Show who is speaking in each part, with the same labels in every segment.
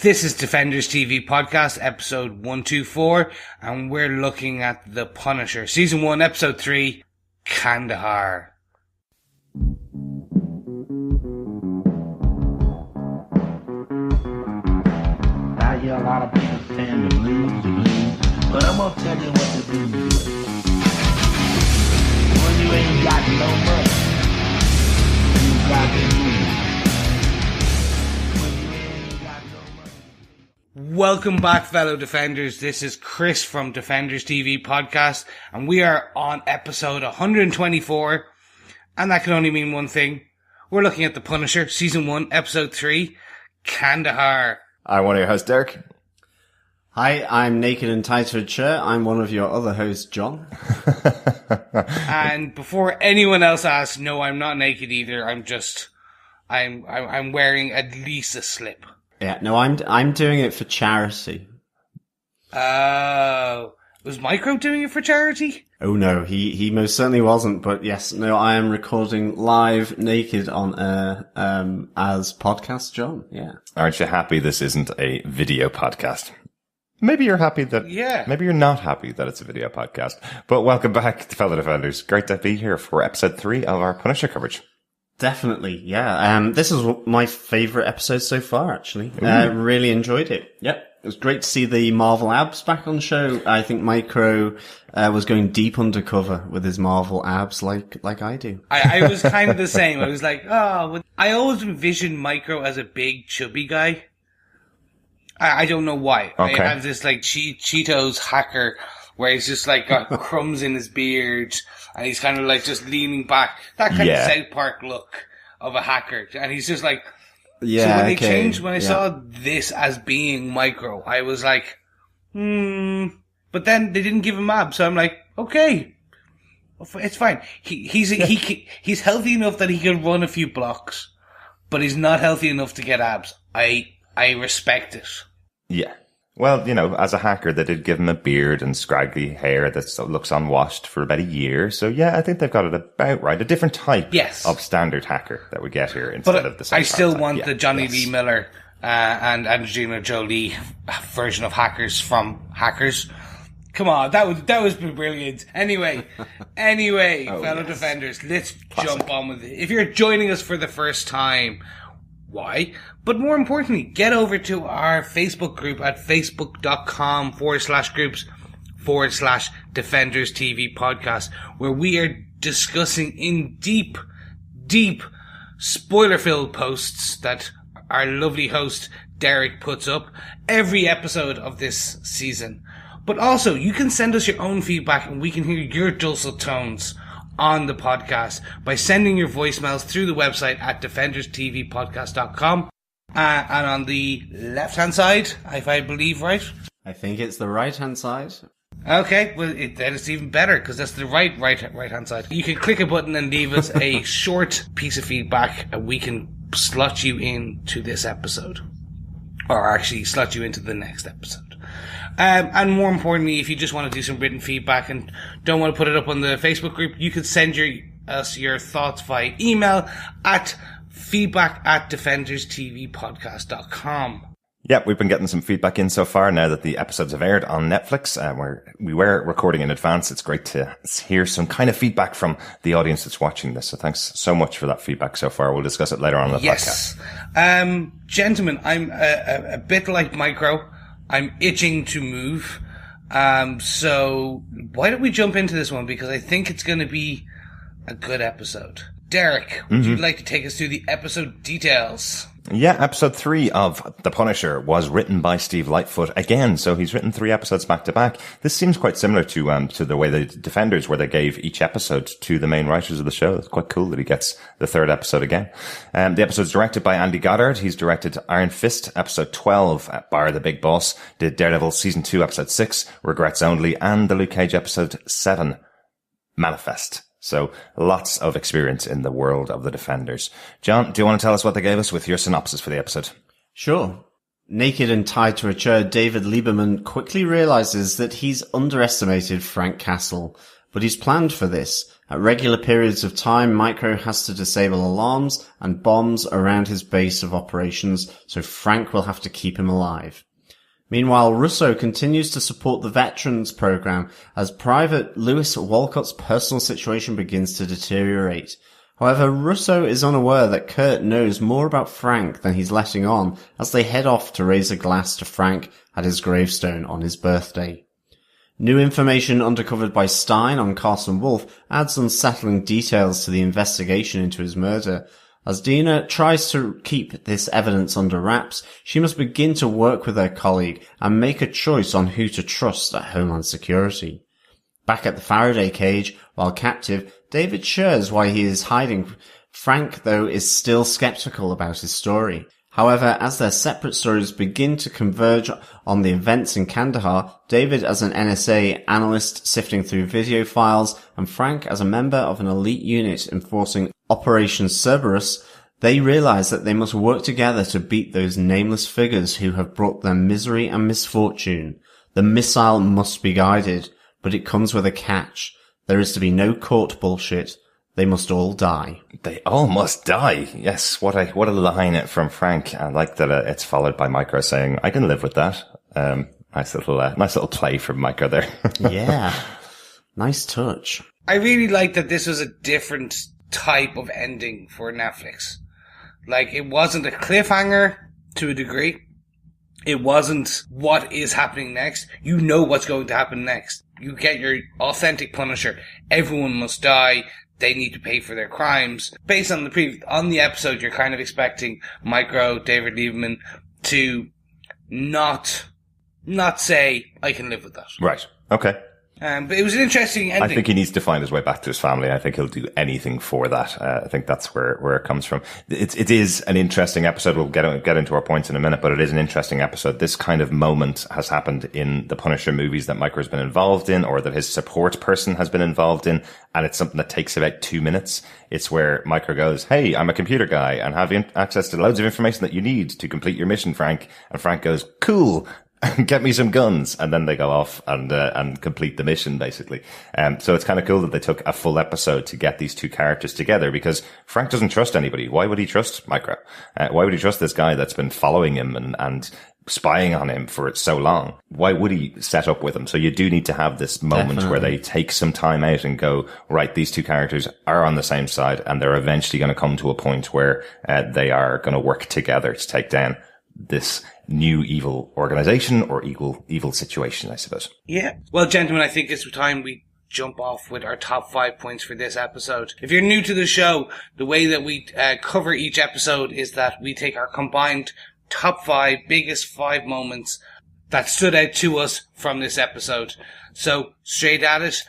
Speaker 1: This is Defenders TV Podcast, episode 124, and we're looking at The Punisher, season 1, episode 3, Kandahar.
Speaker 2: I hear a lot of people saying the blues, but I'm gonna tell you what the blues is. When you ain't got no money, you got the blues.
Speaker 1: Welcome back, fellow Defenders. This is Chris from Defenders TV Podcast, and we are on episode 124, and that can only mean one thing. We're looking at The Punisher, season 1, episode 3, Kandahar.
Speaker 3: I'm one of your hosts, Derek.
Speaker 4: Hi, I'm Naked and Tied to a Chair. I'm one of your other hosts, John.
Speaker 1: And before anyone else asks, no, I'm not naked either. I'm wearing at least a slip.
Speaker 4: Yeah, no, I'm doing it for charity.
Speaker 1: Was Micro doing it for charity?
Speaker 4: Oh no, he most certainly wasn't, but yes, no, I am recording live naked on air, as podcast John, yeah.
Speaker 3: Aren't you happy this isn't a video podcast? Maybe you're happy that, maybe you're not happy that it's a video podcast, but welcome back, fellow Defenders. Great to be here for episode 3 of our Punisher coverage.
Speaker 4: Definitely, yeah. This is my favorite episode so far, actually. Really enjoyed it. Yep. It was great to see the Marvel abs back on the show. I think Micro was going deep undercover with his Marvel abs like I do.
Speaker 1: I was kind of the same. I was like, I always envisioned Micro as a big, chubby guy. I don't know why.
Speaker 3: Okay.
Speaker 1: I have this like Cheetos hacker where he's just like got crumbs in his beard and he's kind of like just leaning back. That kind of South Park look of a hacker. And he's just like, so when they changed, when I saw this as being Micro, I was like, but then they didn't give him abs. So I'm like, okay, it's fine. He's healthy enough that he can run a few blocks, but he's not healthy enough to get abs. I respect it.
Speaker 3: Yeah. Well, you know, as a hacker, they did give him a beard and scraggly hair that looks unwashed for about a year. So, yeah, I think they've got it about right. A different type of standard hacker that we get here instead of the same.
Speaker 1: I still want the Johnny Lee Miller and Angelina Jolie version of hackers from Hackers. Come on, that was brilliant. Anyway, fellow Defenders, let's jump on with it. If you're joining us for the first time, why? But more importantly, get over to our Facebook group at facebook.com/groups/Defenders TV Podcast, where we are discussing in deep spoiler-filled posts that our lovely host Derek puts up every episode of this season. But also, you can send us your own feedback and we can hear your dulcet tones on the podcast by sending your voicemails through the website at defenderstvpodcast.com. And on the left-hand side, if I believe right.
Speaker 4: I think it's the right-hand side.
Speaker 1: Okay, well, then it's even better, because that's the right-hand side. You can click a button and leave us a short piece of feedback, and we can slot you into this episode. Or actually, slot you into the next episode. And more importantly, if you just want to do some written feedback and don't want to put it up on the Facebook group, you could send us your thoughts via email at feedback@defenderstvpodcast.com.
Speaker 3: Yeah, we've been getting some feedback in so far now that the episodes have aired on Netflix. We were recording in advance. It's great to hear some kind of feedback from the audience that's watching this. So thanks so much for that feedback so far. We'll discuss it later on in the podcast.
Speaker 1: Gentlemen, I'm a bit like Micro. I'm itching to move. So why don't we jump into this one? Because I think it's going to be a good episode. Derek, would you like to take us through the episode details?
Speaker 3: Yeah, episode 3 of The Punisher was written by Steve Lightfoot again, so he's written 3 episodes back to back. This seems quite similar to the way the Defenders, where they gave each episode to the main writers of the show. It's quite cool that he gets the 3rd episode again. The episode's directed by Andy Goddard. He's directed Iron Fist, episode 12, Bar the Big Boss, did Daredevil season 2, episode 6, Regrets Only, and the Luke Cage episode 7, Manifest. So lots of experience in the world of the Defenders. John, do you want to tell us what they gave us with your synopsis for the episode?
Speaker 4: Sure. Naked and tied to a chair, David Lieberman quickly realizes that he's underestimated Frank Castle but he's planned for this. At regular periods of time, Micro has to disable alarms and bombs around his base of operations, so Frank will have to keep him alive. Meanwhile, Russo continues to support the Veterans Program as Private Lewis Walcott's personal situation begins to deteriorate. However, Russo is unaware that Kurt knows more about Frank than he's letting on as they head off to raise a glass to Frank at his gravestone on his birthday. New information uncovered by Stein on Carson Wolf adds unsettling details to the investigation into his murder. As Dinah tries to keep this evidence under wraps, she must begin to work with her colleague and make a choice on who to trust at Homeland Security. Back at the Faraday cage, while captive, David shares why he is hiding. Frank, though, is still skeptical about his story. However, as their separate stories begin to converge on the events in Kandahar, David as an NSA analyst sifting through video files, and Frank as a member of an elite unit enforcing Operation Cerberus, they realize that they must work together to beat those nameless figures who have brought them misery and misfortune. The missile must be guided, but it comes with a catch. There is to be no court bullshit. They must all die.
Speaker 3: They all must die. Yes, what a line from Frank. I like that it's followed by Micro saying, "I can live with that." Nice little play from Micro there.
Speaker 4: Yeah, nice touch.
Speaker 1: I really like that this was a different type of ending for Netflix. Like, it wasn't a cliffhanger to a degree. It wasn't what is happening next. You know what's going to happen next. You get your authentic Punisher. Everyone must die. They need to pay for their crimes. Based on the episode, you're kind of expecting Micro, David Lieberman, to not say, "I can live with that."
Speaker 3: Right. Okay.
Speaker 1: But it was an interesting ending.
Speaker 3: I think he needs to find his way back to his family. I think he'll do anything for that. I think that's where it comes from. It is an interesting episode. We'll get into our points in a minute, but it is an interesting episode. This kind of moment has happened in the Punisher movies that Micro's been involved in, or that his support person has been involved in, and it's something that takes about 2 minutes. It's where Micro goes, "Hey, I'm a computer guy and have access to loads of information that you need to complete your mission, Frank." And Frank goes, "Cool. Get me some guns," and then they go off and complete the mission, basically. So it's kind of cool that they took a full episode to get these two characters together, because Frank doesn't trust anybody. Why would he trust Micro? Why would he trust this guy that's been following him and spying on him for so long? Why would he set up with him? So you do need to have this moment where they take some time out and go, right, these two characters are on the same side, and they're eventually going to come to a point where they are going to work together to take down this new evil organization or evil situation, I suppose.
Speaker 1: Yeah. Well, gentlemen, I think it's time we jump off with our top 5 points for this episode. If you're new to the show, the way that we cover each episode is that we take our combined top 5 biggest 5 moments that stood out to us from this episode. So, straight at it,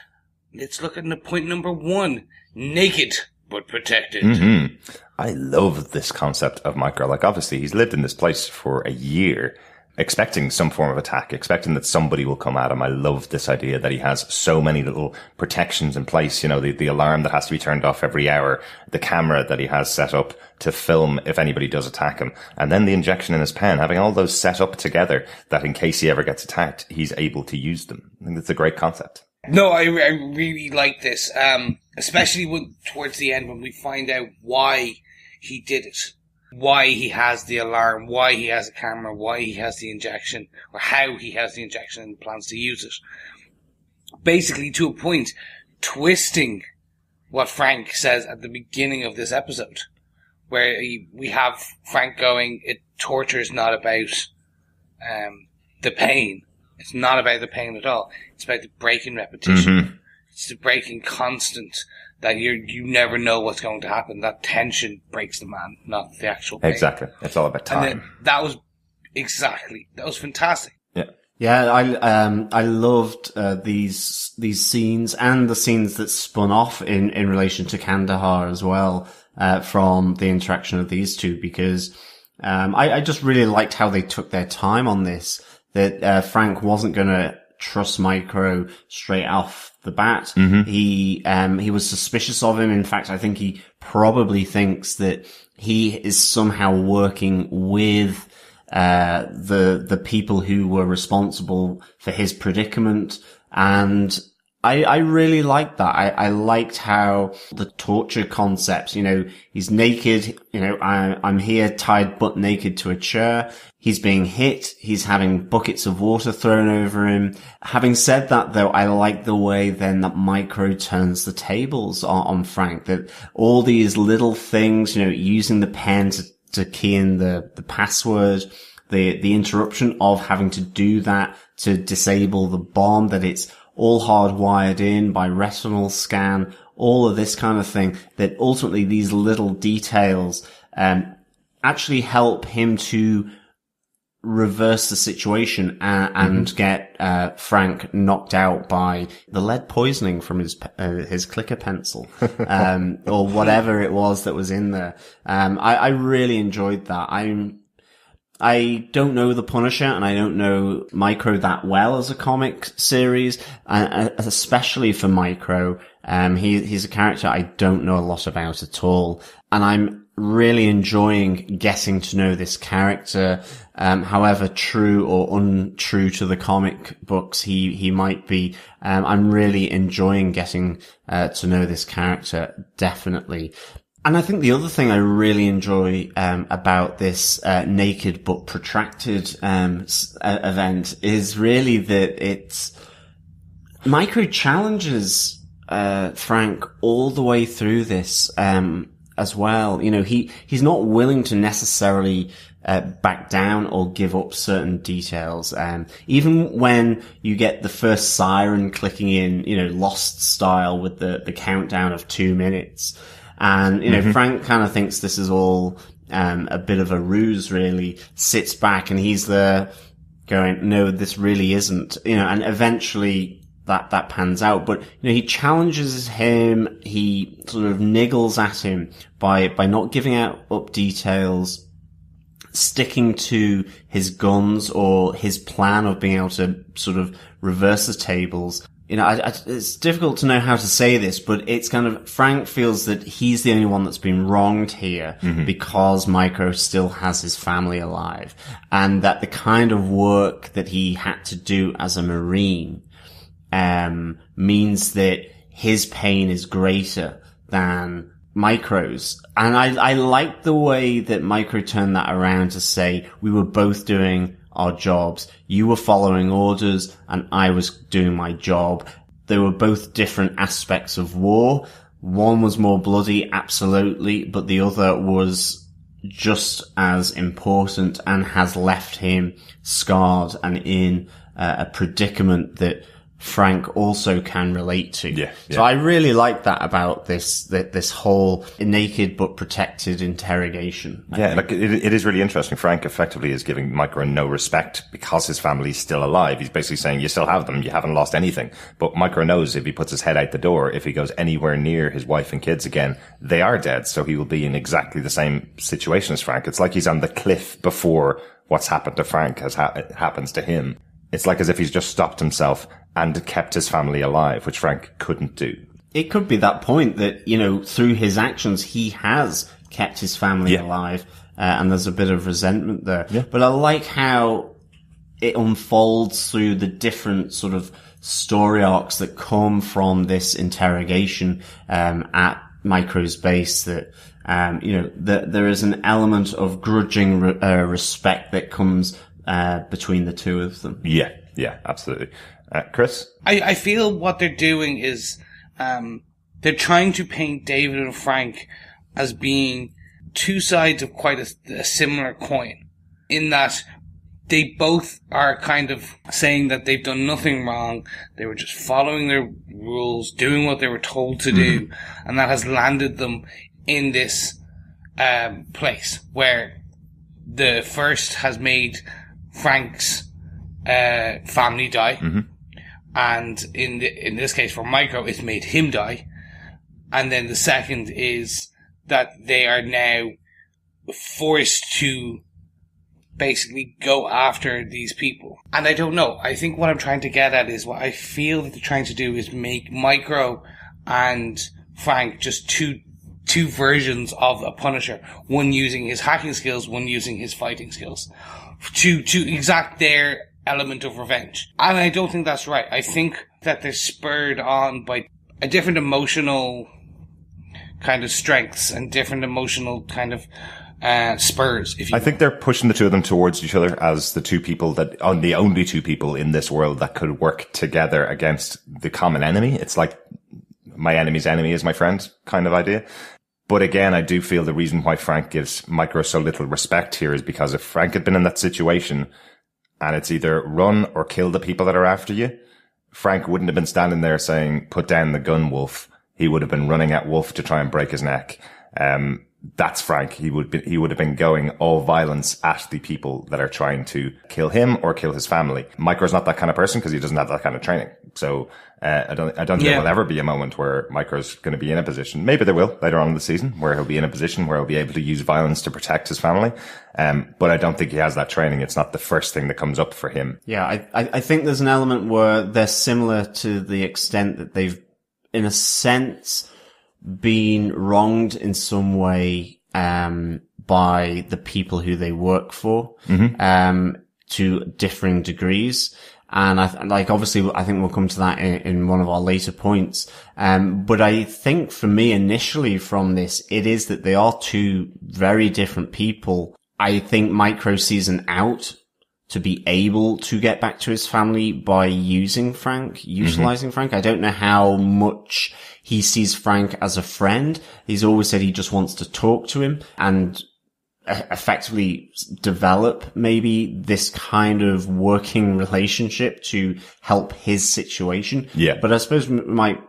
Speaker 1: let's look at point number 1. Naked but protected.
Speaker 3: Mm-hmm. I love this concept of Micro. Like, obviously, he's lived in this place for a year, expecting some form of attack, expecting that somebody will come at him. I love this idea that he has so many little protections in place. You know, the alarm that has to be turned off every hour, the camera that he has set up to film if anybody does attack him, and then the injection in his pen, having all those set up together that in case he ever gets attacked, he's able to use them. I think that's a great concept.
Speaker 1: No, I really like this, especially towards the end when we find out why he did it. Why he has the alarm, why he has a camera, why he has the injection, or how he has the injection and plans to use it. Basically, to a point, twisting what Frank says at the beginning of this episode, where we have Frank going, torture is not about the pain. It's not about the pain at all. It's about the breaking repetition. Mm-hmm. It's the breaking constant that you never know what's going to happen. That tension breaks the man, not the actual pain.
Speaker 3: Exactly. It's all about time.
Speaker 1: And that was fantastic.
Speaker 3: Yeah.
Speaker 4: Yeah, I loved these scenes and the scenes that spun off in relation to Kandahar as well, from the interaction of these two, because I just really liked how they took their time on this. That Frank wasn't going to trust Micro straight off the bat. Mm-hmm. He was suspicious of him. In fact, I think he probably thinks that he is somehow working with the people who were responsible for his predicament. And I really liked that. I liked how the torture concepts, he's naked, I'm here tied butt naked to a chair. He's being hit. He's having buckets of water thrown over him. Having said that, though, I like the way then that Micro turns the tables on Frank, that all these little things, using the pen to key in the password, the interruption of having to do that to disable the bomb, that it's all hardwired in by retinal scan, all of this kind of thing, that ultimately these little details actually help him to reverse the situation and get Frank knocked out by the lead poisoning from his clicker pencil or whatever it was that was in there. I really enjoyed that. I don't know the Punisher and I don't know Micro that well as a comic series, and especially for Micro. He's a character I don't know a lot about at all, and I'm really enjoying getting to know this character. However true or untrue to the comic books he might be, I'm really enjoying getting to know this character, definitely. And I think the other thing I really enjoy about this naked but protracted event is really that Micro challenges Frank all the way through this as well. He's not willing to necessarily back down or give up certain details. Even when you get the first siren clicking in, Lost style with the countdown of 2 minutes. And, Frank kind of thinks this is all, a bit of a ruse, really, sits back and he's there going, no, this really isn't, and eventually that pans out. But, he challenges him, he sort of niggles at him by not giving up details, sticking to his guns or his plan of being able to sort of reverse the tables. It's difficult to know how to say this, but it's kind of, Frank feels that he's the only one that's been wronged here because Micro still has his family alive, and that the kind of work that he had to do as a Marine, means that his pain is greater than Micro's. And I like the way that Micro turned that around to say, we were both doing our jobs. You were following orders and I was doing my job. They were both different aspects of war. One was more bloody, absolutely, but the other was just as important and has left him scarred and in a predicament that Frank also can relate to. Yeah. So I really like that about this whole naked but protected interrogation.
Speaker 3: It is really interesting. Frank effectively is giving Micro no respect because his family's still alive. He's basically saying, you still have them, you haven't lost anything. But Micro knows if he puts his head out the door, if he goes anywhere near his wife and kids again, they are dead. So he will be in exactly the same situation as Frank. It's like he's on the cliff before what's happened to Frank happens to him. It's like as if he's just stopped himself and kept his family alive, which Frank couldn't do.
Speaker 4: It could be that point that, through his actions, he has kept his family alive, and there's a bit of resentment there. Yeah. But I like how it unfolds through the different sort of story arcs that come from this interrogation, at Micro's base, that, that there is an element of grudging respect that comes between the two of them.
Speaker 3: Yeah, absolutely. Chris?
Speaker 1: I feel what they're doing is they're trying to paint David and Frank as being two sides of quite a similar coin, in that they both are kind of saying that they've done nothing wrong. They were just following their rules, doing what they were told to do, and that has landed them in this place where the first has made Frank's family die, and in this case for Micro, it's made him die. And then the second is that they are now forced to basically go after these people. And I don't know. I think what I'm trying to get at is what I feel that they're trying to do is make Micro and Frank just two versions of a Punisher. One using his hacking skills, one using his fighting skills. To exact their element of revenge. And I don't think that's right. I think that they're spurred on by a different emotional kind of strengths and different emotional kind of spurs, if you
Speaker 3: I think they're pushing the two of them towards each other as the two people that are the only two people in this world that could work together against the common enemy. It's like my enemy's enemy is my friend kind of idea. But again, I do feel the reason why Frank gives Micro so little respect here is because if Frank had been in that situation and it's either run or kill the people that are after you, Frank wouldn't have been standing there saying, put down the gun, Wolf. He would have been running at Wolf to try and break his neck. That's Frank. He would have been going all violence at the people that are trying to kill him or kill his family. Micro's not that kind of person because he doesn't have that kind of training. So, I don't think there will ever be a moment where Micro's going to be in a position. Maybe there will later on in the season where he'll be in a position where he'll be able to use violence to protect his family. But I don't think he has that training. It's not the first thing that comes up for him.
Speaker 4: Yeah. I think there's an element where they're similar to the extent that they've, in a sense, been wronged in some way by the people who they work for to differing degrees. And obviously I think we'll come to that in one of our later points. But I think for me initially from this, it is that they are two very different people. I think Micro sees an out to be able to get back to his family by utilizing Frank. I don't know how much he sees Frank as a friend. He's always said he just wants to talk to him and effectively develop maybe this kind of working relationship to help his situation.
Speaker 3: Yeah.
Speaker 4: But I suppose we might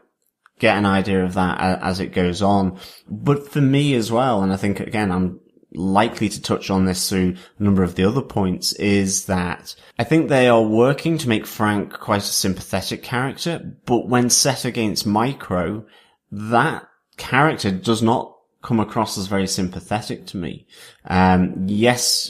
Speaker 4: get an idea of that as it goes on. But for me as well, and I think again, I'm likely to touch on this through a number of the other points, is that I think they are working to make Frank quite a sympathetic character, but when set against Micro, that character does not come across as very sympathetic to me. Yes,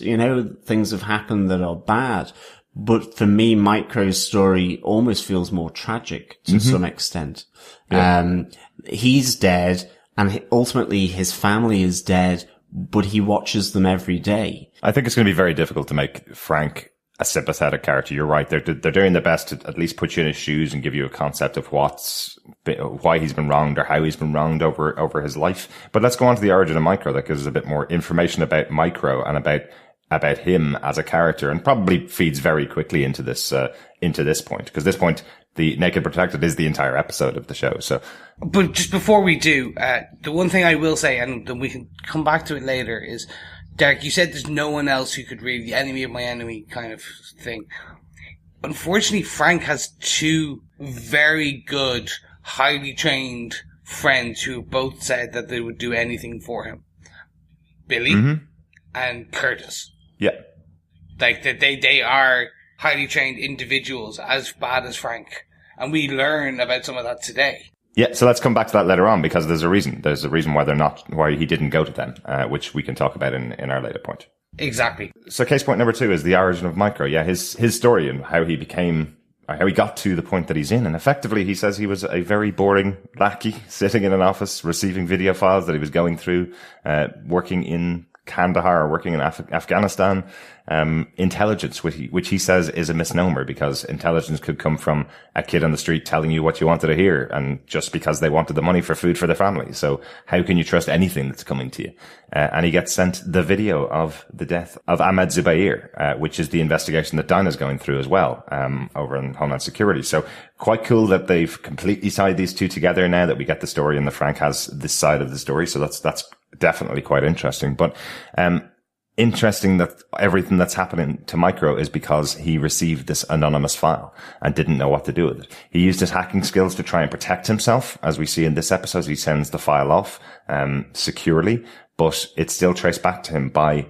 Speaker 4: things have happened that are bad, but for me, Micro's story almost feels more tragic to some extent. Yeah. He's dead, and ultimately his family is dead, but he watches them every day.
Speaker 3: I think it's going to be very difficult to make Frank a sympathetic character. You're right. They're doing their best to at least put you in his shoes and give you a concept of why he's been wronged or how he's been wronged over his life. But let's go on to the origin of Micro. That gives us a bit more information about Micro and about him as a character, and probably feeds very quickly into this point. Because this point, the Naked Protected is the entire episode of the show. So,
Speaker 1: but just before we do, the one thing I will say, and then we can come back to it later, is, Derek, you said there's no one else who could read the enemy of my enemy kind of thing. Unfortunately, Frank has two very good, highly trained friends who both said that they would do anything for him. Billy and Curtis.
Speaker 3: Yeah.
Speaker 1: Like, they are highly trained individuals, as bad as Frank. And we learn about some of that today.
Speaker 3: Yeah, so let's come back to that later on, because there's a reason. There's a reason why he didn't go to them, which we can talk about in our later point.
Speaker 1: Exactly.
Speaker 3: So case point number 2 is the origin of Micro. Yeah, his story and how he got to the point that he's in. And effectively, he says he was a very boring lackey sitting in an office, receiving video files that he was going through, working in Kandahar, working in Afghanistan. Intelligence, which he says is a misnomer, because intelligence could come from a kid on the street telling you what you wanted to hear, and just because they wanted the money for food for their family. So how can you trust anything that's coming to you? And he gets sent the video of the death of Ahmed Zubair, which is the investigation that Dinah's going through as well, over in Homeland Security. So quite cool that they've completely tied these two together now, that we get the story and the Frank has this side of the story. So that's definitely quite interesting. But, interesting that everything that's happening to Micro is because he received this anonymous file and didn't know what to do with it. He used his hacking skills to try and protect himself. As we see in this episode, he sends the file off, securely, but it's still traced back to him by,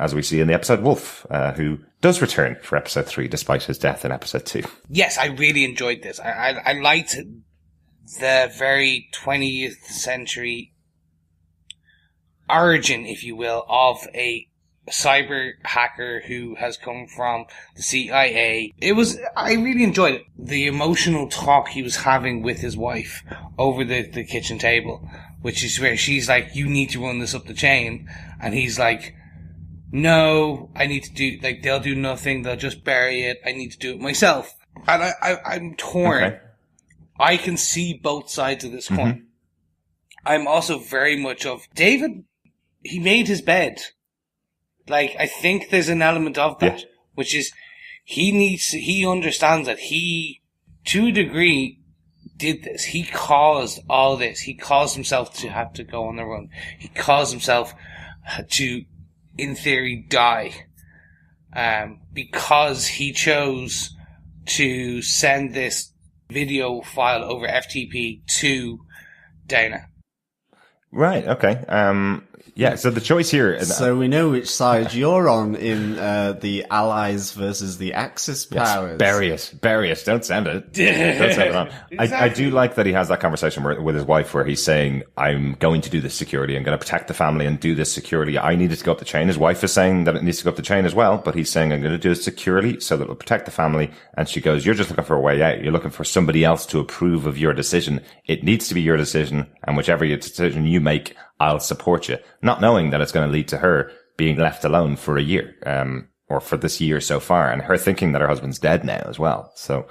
Speaker 3: as we see in the episode, Wolf, who does return for episode 3 despite his death in episode 2.
Speaker 1: Yes, I really enjoyed this. I liked the very 20th century origin, if you will, of a cyber hacker who has come from the CIA. I really enjoyed it. The emotional talk he was having with his wife over the kitchen table, which is where she's like, you need to run this up the chain. And he's like, no, I need to do, like, they'll do nothing, they'll just bury it, I need to do it myself. And I'm torn.
Speaker 3: Okay.
Speaker 1: I can see both sides of this coin.
Speaker 3: Mm-hmm.
Speaker 1: I'm also very much of, David, he made his bed. Like, I think there's an element of that, which is, he understands that he, to a degree, did this. He caused all this. He caused himself to have to go on the run. He caused himself to, in theory, die. Because he chose to send this video file over FTP to Dinah.
Speaker 3: Right, okay. So the choice here...
Speaker 4: So we know which side you're on in the Allies versus the Axis powers.
Speaker 3: Yes, bury it. Don't send it. Don't send it on.
Speaker 1: Exactly.
Speaker 3: I do like that he has that conversation with his wife where he's saying, I'm going to do this security. I'm going to protect the family and do this security. I needed to go up the chain. His wife is saying that it needs to go up the chain as well, but he's saying, I'm going to do it securely so that it'll protect the family. And she goes, you're just looking for a way out. You're looking for somebody else to approve of your decision. It needs to be your decision. And whichever decision you make, I'll support you. Not knowing that it's going to lead to her being left alone for a year, or for this year so far, and her thinking that her husband's dead now as well. So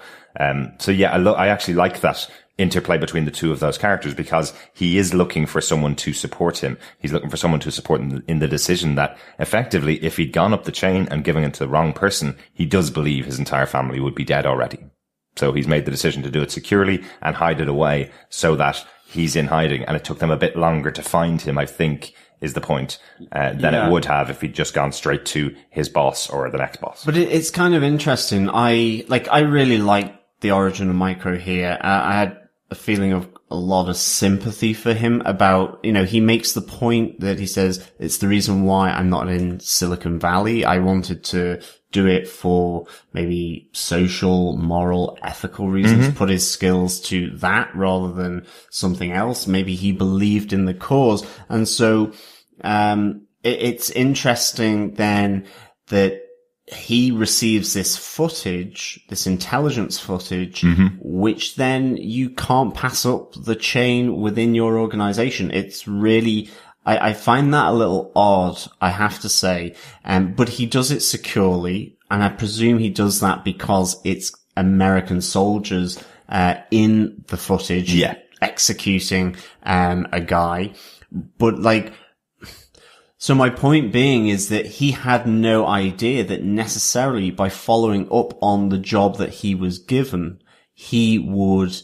Speaker 3: yeah, I actually like that interplay between the two of those characters because he is looking for someone to support him. He's looking for someone to support him in the decision that effectively, if he'd gone up the chain and given it to the wrong person, he does believe his entire family would be dead already. So he's made the decision to do it securely and hide it away so that he's in hiding, and it took them a bit longer to find him, I think, is the point, than it would have if he'd just gone straight to his boss or the next boss.
Speaker 4: But it's kind of interesting. I really like the origin of Micro here. I had a feeling of a lot of sympathy for him about, he makes the point that he says, it's the reason why I'm not in Silicon Valley. I wanted to do it for maybe social, moral, ethical reasons, put his skills to that rather than something else. Maybe he believed in the cause. And so, it's interesting then that he receives this footage, this intelligence footage, which then you can't pass up the chain within your organization. It's really, I find that a little odd, I have to say. But he does it securely, and I presume he does that because it's American soldiers, in the footage, executing, a guy. But so my point being is that he had no idea that necessarily by following up on the job that he was given, he would,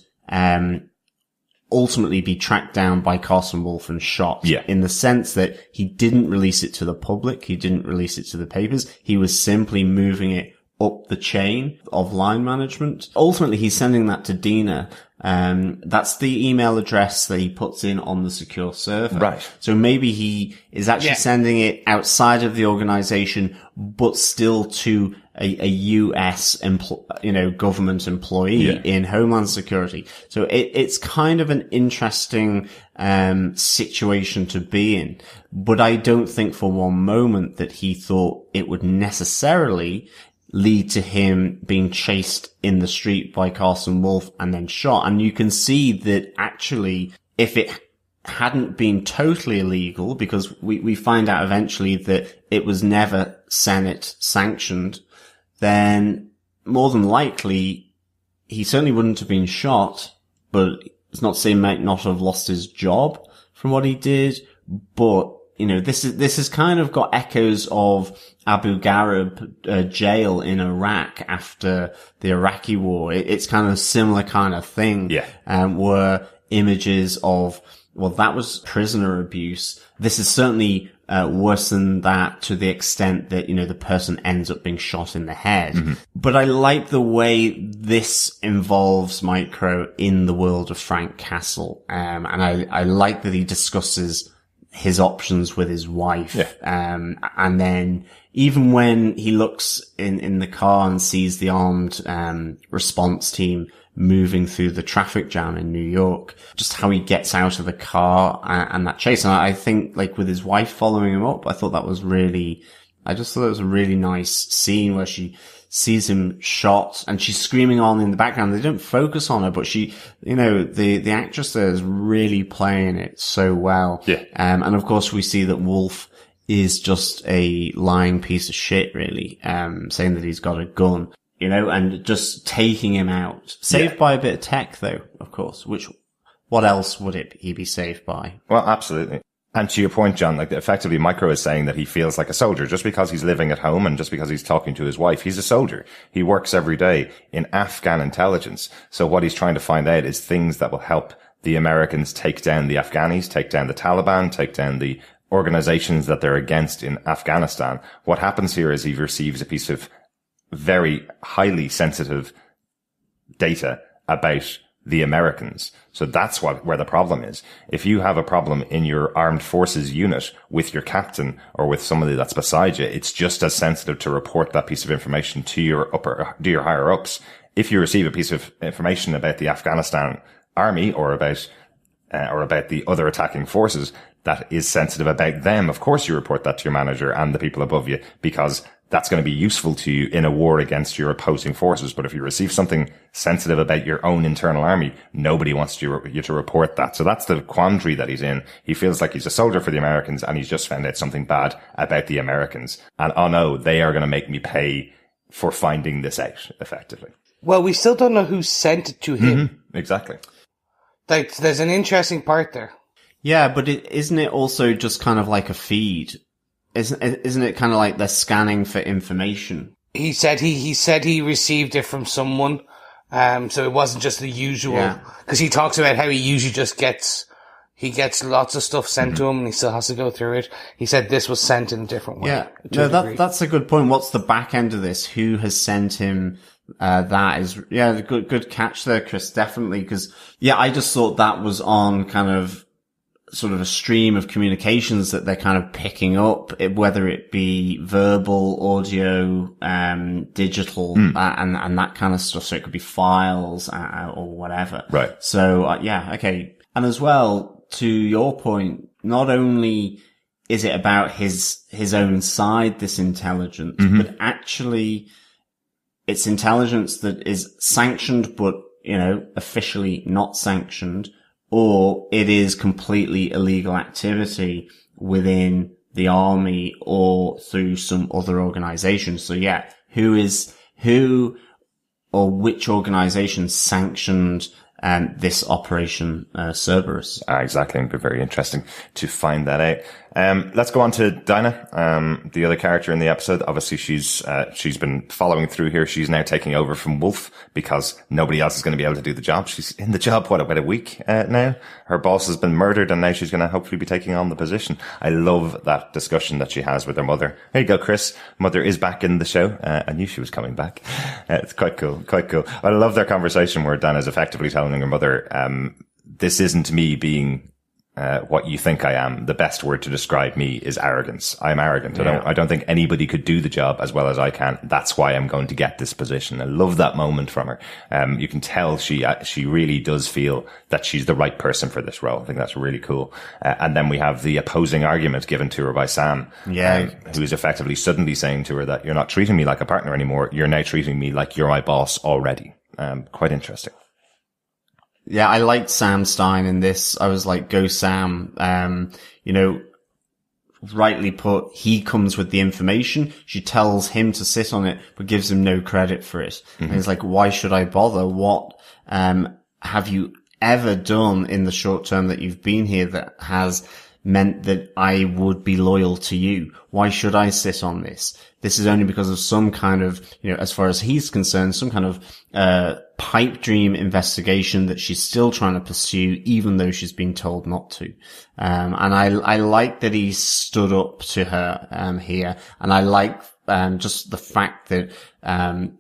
Speaker 4: ultimately be tracked down by Carson Wolf and shot. In the sense that he didn't release it to the public. He didn't release it to the papers. He was simply moving it up the chain of line management. Ultimately, he's sending that to Dinah. That's the email address that he puts in on the secure server.
Speaker 3: Right.
Speaker 4: So maybe he is actually sending it outside of the organization, but still to a US government employee in Homeland Security. So it's kind of an interesting, situation to be in. But I don't think for one moment that he thought it would necessarily lead to him being chased in the street by Carson Wolf and then shot. And you can see that actually, if it hadn't been totally illegal, because we find out eventually that it was never Senate sanctioned, then more than likely he certainly wouldn't have been shot, but it's not to say he might not have lost his job from what he did. But this has kind of got echoes of Abu Ghraib jail in Iraq after the Iraqi war. It's kind of a similar kind of thing. Where images of, well, that was prisoner abuse. This is certainly worse than that to the extent that, the person ends up being shot in the head. But I like the way this involves Micro in the world of Frank Castle. And I like that he discusses his options with his wife. And then even when he looks in the car and sees the armed, response team moving through the traffic jam in New York, just how he gets out of the car and that chase. And I think with his wife following him up, I just thought it was a really nice scene where she sees him shot and she's screaming on in the background. They don't focus on her, but she, the actress there is really playing it so well. And of course we see that Wolf is just a lying piece of shit, really, saying that he's got a gun, you know, and just taking him out. Saved by a bit of tech, though, of course, what else would he be saved by?
Speaker 3: Well, absolutely. And to your point, John, like effectively Micro is saying that he feels like a soldier just because he's living at home and just because he's talking to his wife. He's a soldier. He works every day in Afghan intelligence. So what he's trying to find out is things that will help the Americans take down the Afghanis, take down the Taliban, take down the organizations that they're against in Afghanistan. What happens here is he receives a piece of very highly sensitive data about the Americans. So that's where the problem is. If you have a problem in your armed forces unit with your captain or with somebody that's beside you, it's just as sensitive to report that piece of information to your higher ups. If you receive a piece of information about the Afghanistan army or about the other attacking forces that is sensitive about them, of course you report that to your manager and the people above you, because that's going to be useful to you in a war against your opposing forces. But if you receive something sensitive about your own internal army, nobody wants you to report that. So that's the quandary that he's in. He feels like he's a soldier for the Americans and he's just found out something bad about the Americans. And oh no, they are going to make me pay for finding this out, effectively.
Speaker 1: Well, we still don't know who sent it to him.
Speaker 3: Mm-hmm. Exactly.
Speaker 1: Like, there's an interesting part there.
Speaker 4: Yeah, but isn't it also just kind of like a feed? Isn't it kind of like they're scanning for information?
Speaker 1: He said he received it from someone, so it wasn't just the usual. Because he talks about how he usually just gets lots of stuff sent to him, and he still has to go through it. He said this was sent in a different way.
Speaker 4: Yeah, no, that's a good point. What's the back end of this? Who has sent him? That is, good catch there, Chris. Definitely, because I just thought that was on kind of sort of a stream of communications that they're kind of picking up, whether it be verbal, audio, digital, and that kind of stuff. So it could be files or whatever.
Speaker 3: Right.
Speaker 4: So okay. And as well, to your point, not only is it about his own side, this intelligence, but actually it's intelligence that is sanctioned, but officially not sanctioned. Or it is completely illegal activity within the army or through some other organization. So who or which organization sanctioned this Operation Cerberus?
Speaker 3: Exactly. It'd be very interesting to find that out. Let's go on to Dinah, the other character in the episode. Obviously, she's been following through here. She's now taking over from Wolf because nobody else is going to be able to do the job. She's in the job, about a week now? Her boss has been murdered and now she's going to hopefully be taking on the position. I love that discussion that she has with her mother. There you go, Chris. Mother is back in the show. I knew she was coming back. It's quite cool. I love their conversation where Dinah's effectively telling her mother, this isn't me being what you think I am. The best word to describe me is arrogance. I'm arrogant. I don't think anybody could do the job as well as I can. That's why I'm going to get this position. I love that moment from her. You can tell she really does feel that she's the right person for this role. I think that's really cool. And then we have the opposing argument given to her by Sam, who is effectively suddenly saying to her that you're not treating me like a partner anymore. You're now treating me like you're my boss already. Quite interesting.
Speaker 4: Yeah, I liked Sam Stein in this. I was like, go Sam. Rightly put, he comes with the information. She tells him to sit on it, but gives him no credit for it. Mm-hmm. And he's like, why should I bother? What, have you ever done in the short term that you've been here that has meant that I would be loyal to you? Why should I sit on this? This is only because of some kind of, as far as he's concerned, some kind of, pipe dream investigation that she's still trying to pursue, even though she's been told not to. And I like that he stood up to her, here. And I like, just the fact that,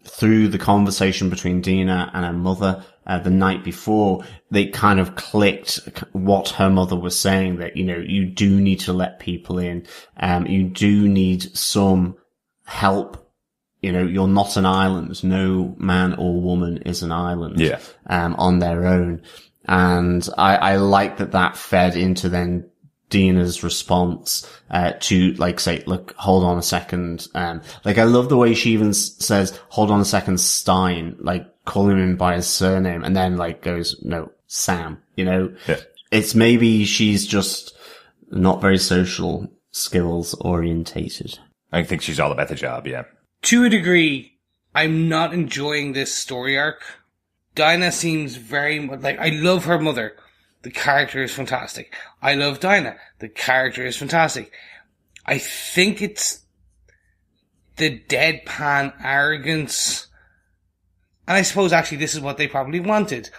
Speaker 4: through the conversation between Dinah and her mother, the night before, they kind of clicked what her mother was saying, that, you do need to let people in. You do need some help. You're not an island. No man or woman is an island, on their own. And I like that fed into then Dinah's response, to say, look, hold on a second. I love the way she even says, hold on a second, Stein, calling him by his surname, and then goes, no, Sam, It's maybe she's just not very social skills orientated.
Speaker 3: I think she's all about the job, yeah.
Speaker 1: To a degree, I'm not enjoying this story arc. Dinah seems very much like, I love her mother. The character is fantastic. I love Dinah. The character is fantastic. I think it's the deadpan arrogance. And I suppose actually this is what they probably wanted.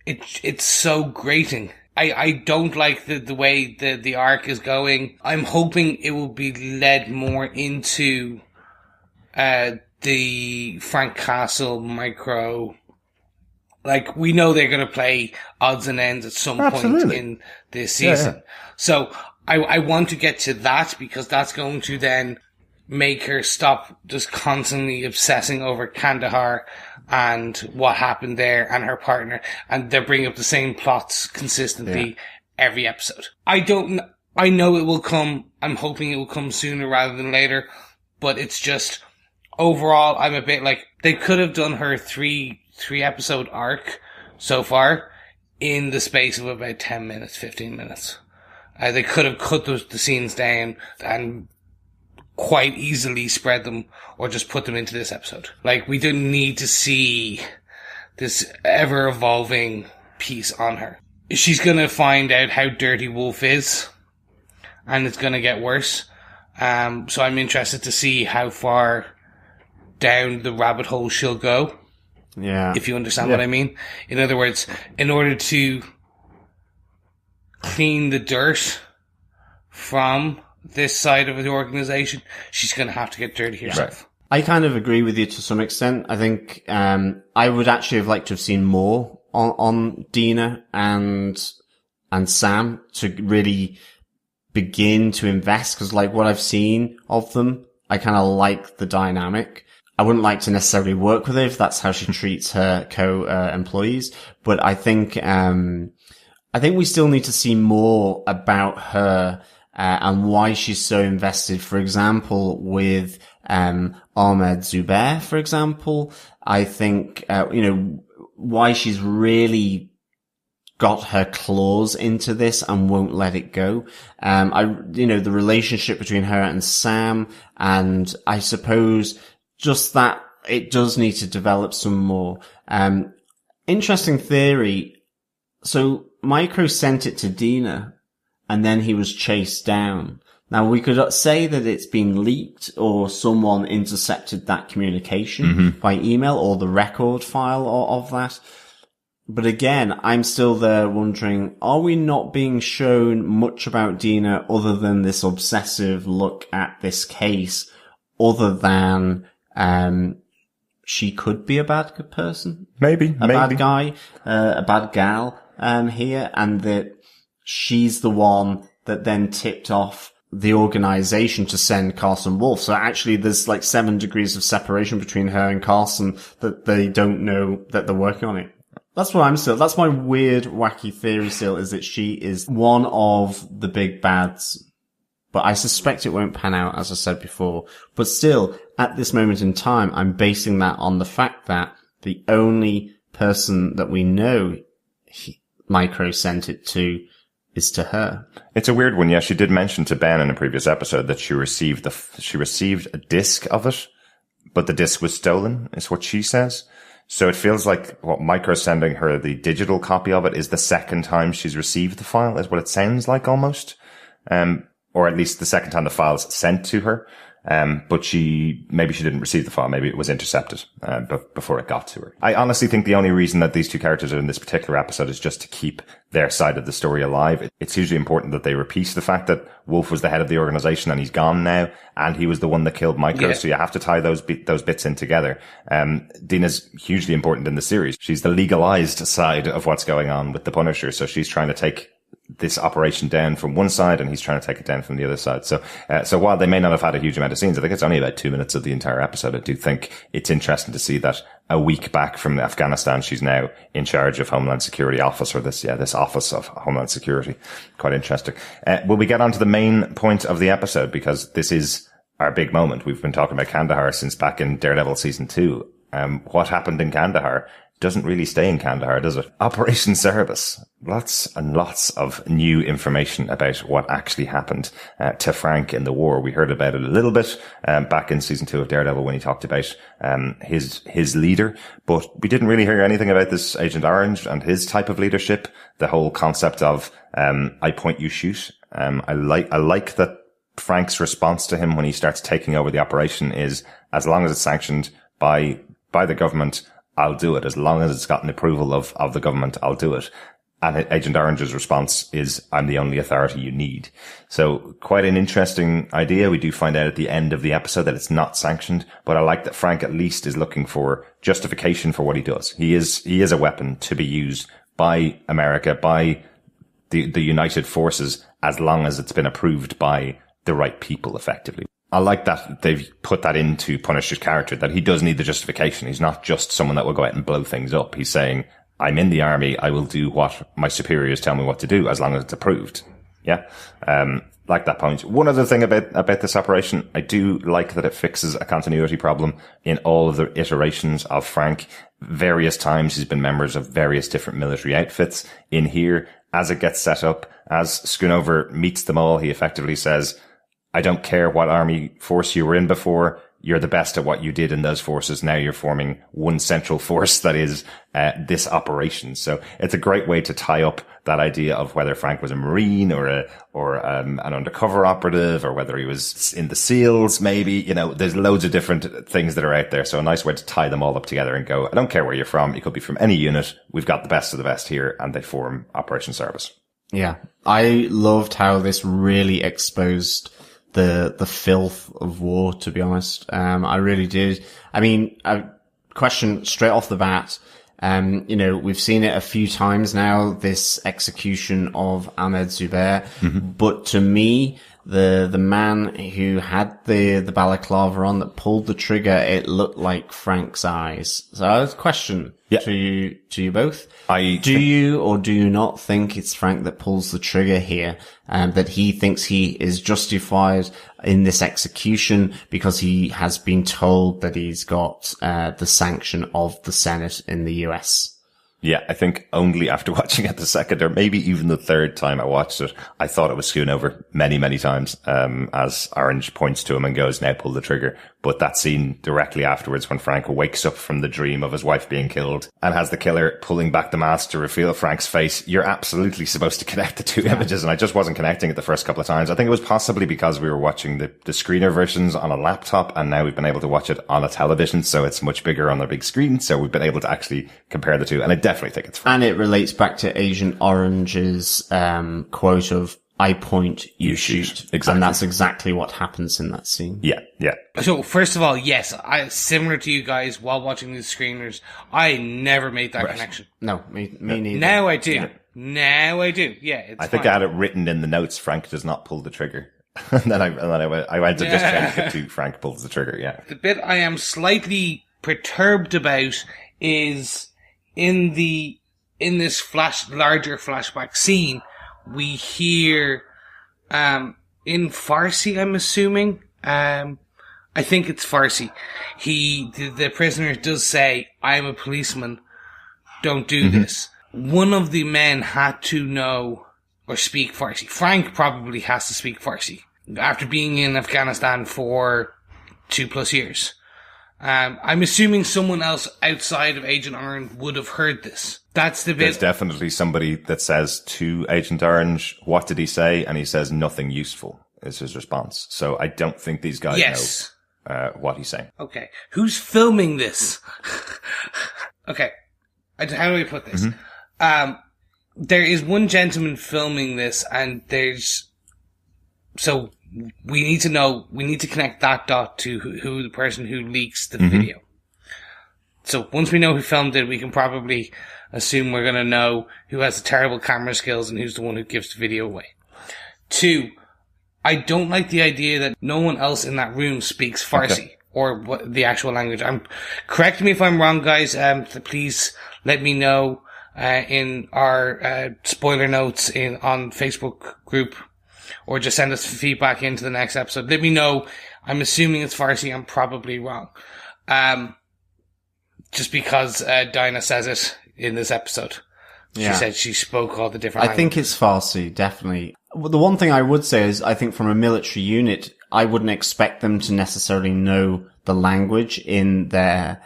Speaker 1: It's so grating. I don't like the way the arc is going. I'm hoping it will be led more into the Frank Castle micro. Like, we know they're going to play odds and ends at some point in this season. Yeah. So I want to get to that, because that's going to then make her stop just constantly obsessing over Kandahar and what happened there and her partner. And they're bringing up the same plots consistently every episode. I know it will come. I'm hoping it will come sooner rather than later. But it's just, overall, I'm a bit like, they could have done her three episode arc so far in the space of about 10 minutes, 15 minutes. They could have cut the scenes down and quite easily spread them, or just put them into this episode. Like, we didn't need to see this ever evolving piece on her. She's gonna find out how dirty Wolf is, and it's gonna get worse. So I'm interested to see how far down the rabbit hole she'll go.
Speaker 4: Yeah.
Speaker 1: If you understand what I mean. In other words, in order to clean the dirt from this side of the organization, she's going to have to get dirty herself.
Speaker 4: Right. I kind of agree with you to some extent. I think I would actually have liked to have seen more on Dinah and Sam to really begin to invest, because like what I've seen of them, I kind of like the dynamic. I wouldn't like to necessarily work with her if that's how she treats her employees, but I think we still need to see more about her and why she's so invested. For example, with Ahmed Zubair, for example, I think why she's really got her claws into this and won't let it go. The relationship between her and Sam, and I suppose just that it does need to develop some more. Interesting theory. So Micro sent it to Dinah, and then he was chased down. Now, we could say that it's been leaked, or someone intercepted that communication by email, or the record file of that. But again, I'm still there wondering, are we not being shown much about Dinah other than this obsessive look at this case, other than she could be a bad person?
Speaker 3: Maybe.
Speaker 4: Bad guy, a bad gal here, and that she's the one that then tipped off the organization to send Carson Wolf. So actually there's like 7 degrees of separation between her and Carson, that they don't know that they're working on it. That's my weird, wacky theory still, is that she is one of the big bads. But I suspect it won't pan out, as I said before. But still, at this moment in time, I'm basing that on the fact that the only person that we know Micro sent it to is to her.
Speaker 3: It's a weird one. Yeah, she did mention to Ben in a previous episode that she received a disc of it, but the disc was stolen, is what she says. So it feels like what Micro's sending her, the digital copy of it, is the second time she's received the file, is what it sounds like almost. Or at least the second time the file's sent to her. But maybe she didn't receive the file. Maybe it was intercepted, before it got to her. I honestly think the only reason that these two characters are in this particular episode is just to keep their side of the story alive. It's hugely important that they repeat the fact that Wolf was the head of the organization and he's gone now, and he was the one that killed Micro. Yeah. So you have to tie those bits in together. Dinah's hugely important in the series. She's the legalized side of what's going on with the Punisher. So she's trying to take this operation down from one side, and he's trying to take it down from the other side. So while they may not have had a huge amount of scenes, I think it's only about 2 minutes of the entire episode. I do think it's interesting to see that a week back from Afghanistan, she's now in charge of Homeland Security office, or this office of Homeland Security. Quite interesting. Will we get on to the main point of the episode? Because this is our big moment. We've been talking about Kandahar since back in Daredevil season 2. What happened in Kandahar doesn't really stay in Kandahar, does it? Operation Cerberus. Lots and lots of new information about what actually happened to Frank in the war. We heard about it a little bit back in season 2 of Daredevil when he talked about his leader, but we didn't really hear anything about this Agent Orange and his type of leadership. The whole concept of I point, you shoot. I like that Frank's response to him when he starts taking over the operation is, as long as it's sanctioned by the government, I'll do it. As long as it's gotten approval of the government, I'll do it. And Agent Orange's response is, I'm the only authority you need. So quite an interesting idea. We do find out at the end of the episode that it's not sanctioned, but I like that Frank at least is looking for justification for what he does. He is a weapon to be used by America, by the United Forces, as long as it's been approved by the right people, effectively. I like that they've put that into Punisher's character, that he does need the justification. He's not just someone that will go out and blow things up. He's saying, I'm in the army. I will do what my superiors tell me what to do, as long as it's approved. Yeah. Like that point. One other thing about this operation, I do like that it fixes a continuity problem in all of the iterations of Frank. Various times he's been members of various different military outfits. In here, as it gets set up, as Schoonover meets them all, he effectively says, I don't care what army force you were in before. You're the best at what you did in those forces. Now you're forming one central force that is this operation. So it's a great way to tie up that idea of whether Frank was a Marine or an undercover operative, or whether he was in the SEALs, maybe. You know, there's loads of different things that are out there. So a nice way to tie them all up together and go, I don't care where you're from. You could be from any unit. We've got the best of the best here, and they form Operation Cerberus. Yeah.
Speaker 4: I loved how this really exposed the filth of war, to be honest. I really did. I mean, a question straight off the bat. You know, we've seen it a few times now, this execution of Ahmed Zubair. Mm-hmm. But to me, the man who had the balaclava on that pulled the trigger, it looked like Frank's eyes. So I have a question to you both. Do you or do you not think it's Frank that pulls the trigger here, that he thinks he is justified in this execution because he has been told that he's got the sanction of the Senate in the US?
Speaker 3: Yeah, I think only after watching it the second or maybe even the third time I watched it, I thought it was Schoonover many, many times, as Orange points to him and goes, now pull the trigger. But that scene directly afterwards when Frank wakes up from the dream of his wife being killed and has the killer pulling back the mask to reveal Frank's face, you're absolutely supposed to connect the two images. And I just wasn't connecting it the first couple of times. I think it was possibly because we were watching the screener versions on a laptop, and now we've been able to watch it on a television. So it's much bigger on the big screen. So we've been able to actually compare the two. And I definitely think it's Frank.
Speaker 4: And it relates back to Agent Orange's quote of, I point, you shoot.
Speaker 3: Exactly.
Speaker 4: And that's exactly what happens in that scene.
Speaker 3: Yeah, yeah.
Speaker 1: So, first of all, yes, similar to you guys, while watching these screeners, I never made that connection.
Speaker 4: No, me neither.
Speaker 1: Now I do. Yeah. Now I do. Yeah, it's
Speaker 3: I think I had it written in the notes, Frank does not pull the trigger. and then I went to just change it to Frank pulls the trigger, yeah.
Speaker 1: The bit I am slightly perturbed about is in this larger flashback scene, we hear, in Farsi, I'm assuming, I think it's Farsi. The prisoner does say, I'm a policeman, don't do this. One of the men had to know or speak Farsi. Frank probably has to speak Farsi after being in Afghanistan for 2+ years. I'm assuming someone else outside of Agent Orange would have heard this. That's the bit.
Speaker 3: There's definitely somebody that says to Agent Orange, what did he say? And he says, nothing useful is his response. So I don't think these guys know what he's saying.
Speaker 1: Okay. Who's filming this? Okay. How do I put this? Mm-hmm. There is one gentleman filming this, and so we need to connect that dot to who the person who leaks the video. So once we know who filmed it, we can probably assume we're going to know who has the terrible camera skills and who's the one who gives the video away. 2, I don't like the idea that no one else in that room speaks Farsi or what the actual language. Correct me if I'm wrong, guys. Please let me know in our spoiler notes on Facebook group, or just send us feedback into the next episode. Let me know. I'm assuming it's Farsi. I'm probably wrong. just because Dinah says it in this episode. She said she spoke all the different languages.
Speaker 4: I think it's Farsi, definitely. The one thing I would say is, I think from a military unit, I wouldn't expect them to necessarily know the language in the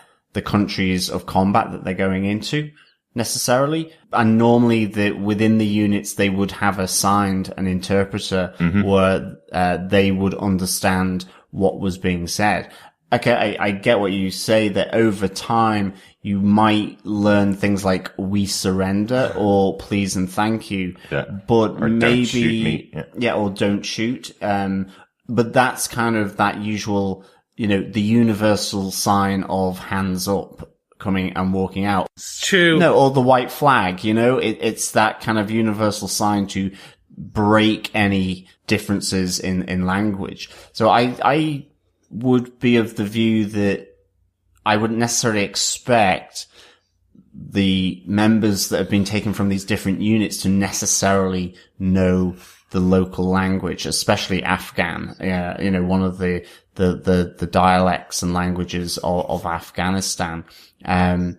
Speaker 4: countries of combat that they're going into, necessarily. And normally within the units, they would have assigned an interpreter where they would understand what was being said. Okay, I get what you say, that over time you might learn things like "we surrender" or "please and thank you," but or maybe
Speaker 3: don't shoot me.
Speaker 4: or "don't shoot." But that's kind of that usual, the universal sign of hands up, coming and walking out.
Speaker 1: It's true.
Speaker 4: No, or the white flag. It's that kind of universal sign to break any differences in language. So I would be of the view that I wouldn't necessarily expect the members that have been taken from these different units to necessarily know the local language, especially Afghan, one of the dialects and languages of Afghanistan. And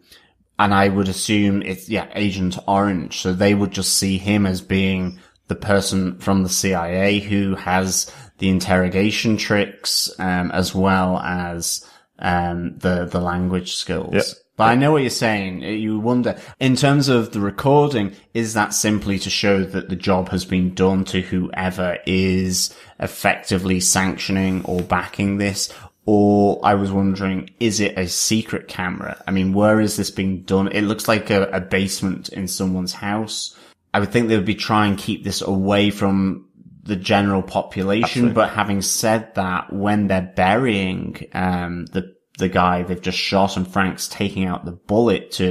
Speaker 4: I would assume it's, Agent Orange. So they would just see him as being the person from the CIA who has the interrogation tricks, as well as, the language skills.
Speaker 3: Yep.
Speaker 4: But I know what you're saying. You wonder, in terms of the recording, is that simply to show that the job has been done to whoever is effectively sanctioning or backing this? Or I was wondering, is it a secret camera? I mean, where is this being done? It looks like a basement in someone's house. I would think they would be trying to keep this away from the general population.
Speaker 3: Absolutely.
Speaker 4: But having said that, when they're burying the guy they've just shot and Frank's taking out the bullet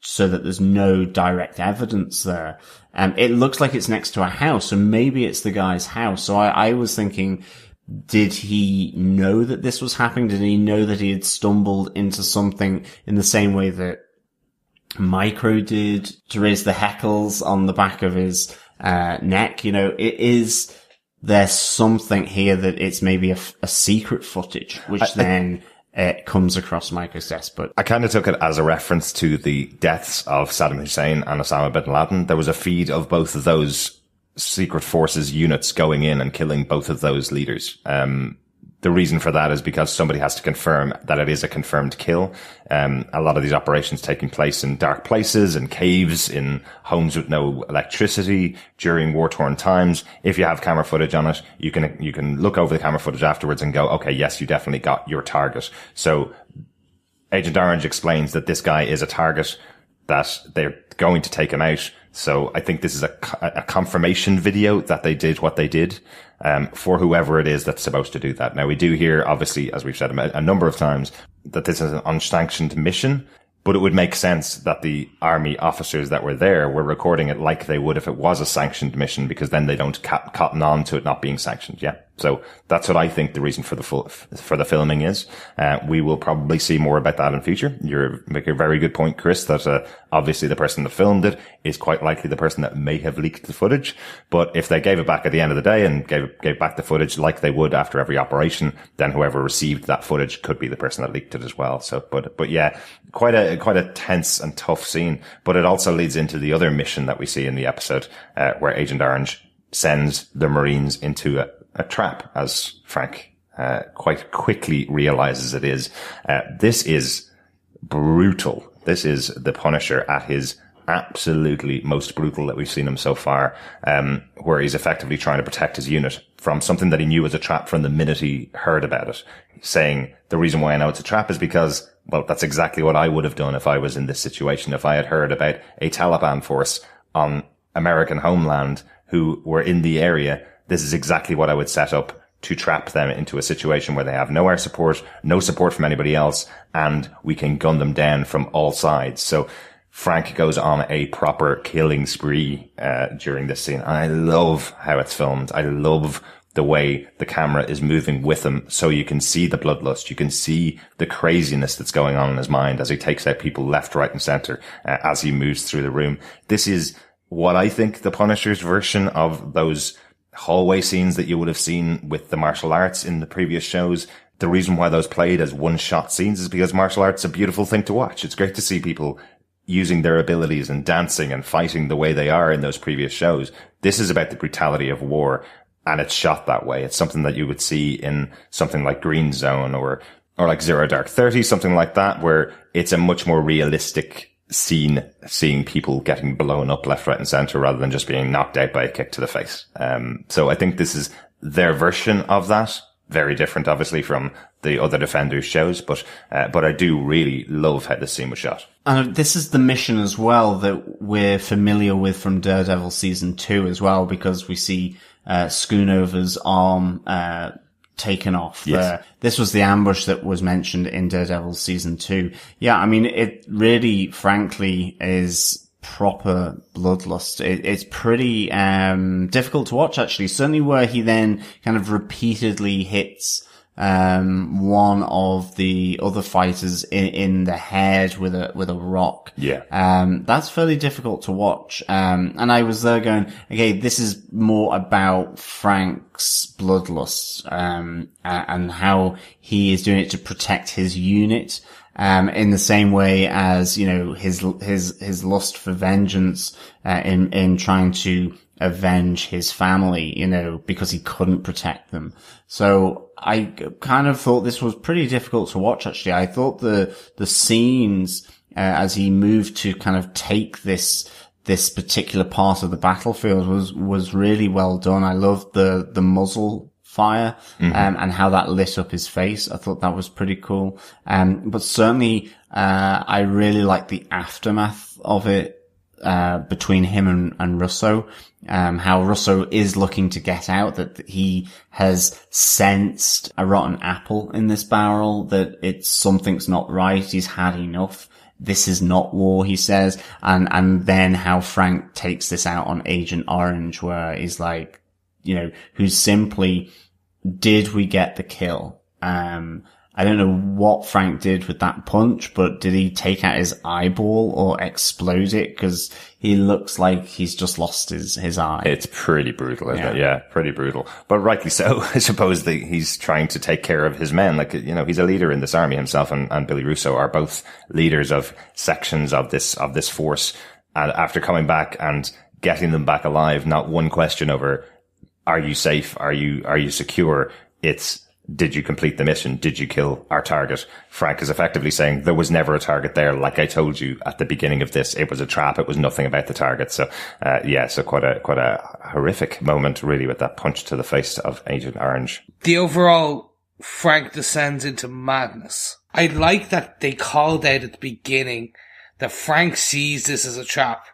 Speaker 4: so that there's no direct evidence there, it looks like it's next to a house, so maybe it's the guy's house. So I was thinking, did he know that this was happening? Did he know that he had stumbled into something in the same way that Micro did to raise the heckles on the back of his neck? Is there something here that it's maybe a secret footage, which then it comes across Micro's desk? But
Speaker 3: I kind of took it as a reference to the deaths of Saddam Hussein and Osama bin Laden. There was a feed of both of those secret forces units going in and killing both of those leaders. The reason for that is because somebody has to confirm that it is a confirmed kill. A lot of these operations taking place in dark places, in caves, in homes with no electricity during war-torn times. If you have camera footage on it, you can look over the camera footage afterwards and go, okay, yes, you definitely got your target. So Agent Orange explains that this guy is a target, that they're going to take him out. So I think this is a confirmation video that they did what they did, for whoever it is that's supposed to do that. Now, we do hear, obviously, as we've said a number of times, that this is an unsanctioned mission, but it would make sense that the army officers that were there were recording it like they would if it was a sanctioned mission, because then they don't cotton on to it not being sanctioned. Yeah. So that's what I think the reason for the filming is. We will probably see more about that in future. You make a very good point, Chris, that obviously the person that filmed it is quite likely the person that may have leaked the footage. But if they gave it back at the end of the day and gave back the footage like they would after every operation, then whoever received that footage could be the person that leaked it as well. So, but yeah, quite a tense and tough scene. But it also leads into the other mission that we see in the episode, where Agent Orange sends the Marines into a trap, as Frank quite quickly realizes it is. This is brutal. This is the Punisher at his absolutely most brutal that we've seen him so far, where he's effectively trying to protect his unit from something that he knew was a trap from the minute he heard about it, saying, the reason why I know it's a trap is because, well, that's exactly what I would have done if I was in this situation. If I had heard about a Taliban force on American homeland who were in the area, this is exactly what I would set up to trap them into a situation where they have no air support, no support from anybody else, and we can gun them down from all sides. So Frank goes on a proper killing spree during this scene. And I love how it's filmed. I love the way the camera is moving with him, so you can see the bloodlust. You can see the craziness that's going on in his mind as he takes out people left, right, and center as he moves through the room. This is what I think the Punisher's version of those hallway scenes that you would have seen with the martial arts in the previous shows. the reason why those played as one-shot scenes is because martial arts is a beautiful thing to watch. It's great to see people using their abilities and dancing and fighting the way they are in those previous shows. This is about the brutality of war, and it's shot that way. It's something that you would see in something like Green Zone or like Zero Dark 30, something like that, where it's a much more realistic scene, seeing people getting blown up left, right, and center rather than just being knocked out by a kick to the face. So I think this is their version of that. Very different, obviously, from the other Defenders shows, but I do really love how this scene was shot.
Speaker 4: And this is the mission as well that we're familiar with from Daredevil season 2 as well, because we see Schoonover's arm taken off.
Speaker 3: Yes.
Speaker 4: This was the ambush that was mentioned in Daredevil season 2. Yeah, I mean, it really, frankly, is proper bloodlust. It's pretty difficult to watch, actually. Certainly where he then kind of repeatedly hits one of the other fighters in the head with a rock.
Speaker 3: Yeah.
Speaker 4: That's fairly difficult to watch. And I was there going, okay, this is more about Frank's bloodlust, and how he is doing it to protect his unit. In the same way as, you know, his lust for vengeance, in trying to avenge his family, you know, because he couldn't protect them. So I kind of thought this was pretty difficult to watch, actually. I thought the scenes, as he moved to kind of take this particular part of the battlefield was really well done. I loved the muzzle fire, and how that lit up his face. I thought that was pretty cool. But certainly, I really liked the aftermath of it, between him and Russo. How Russo is looking to get out, that he has sensed a rotten apple in this barrel, that something's not right. He's had enough. This is not war, he says. And then how Frank takes this out on Agent Orange, where he's like, you know, who's simply, did we get the kill? I don't know what Frank did with that punch, but did he take out his eyeball or explode it? Because he looks like he's just lost his eye.
Speaker 3: It's pretty brutal, isn't it? Yeah, pretty brutal. But rightly so. I suppose that he's trying to take care of his men. Like, you know, he's a leader in this army himself, and Billy Russo are both leaders of sections of this force. And after coming back and getting them back alive, not one question over, are you safe? Are you secure? It's, did you complete the mission? Did you kill our target? Frank is effectively saying there was never a target there. Like I told you at the beginning of this, it was a trap. It was nothing about the target. So, so quite a horrific moment, really, with that punch to the face of Agent Orange.
Speaker 1: The overall Frank descends into madness. I like that they called out at the beginning that Frank sees this as a trap.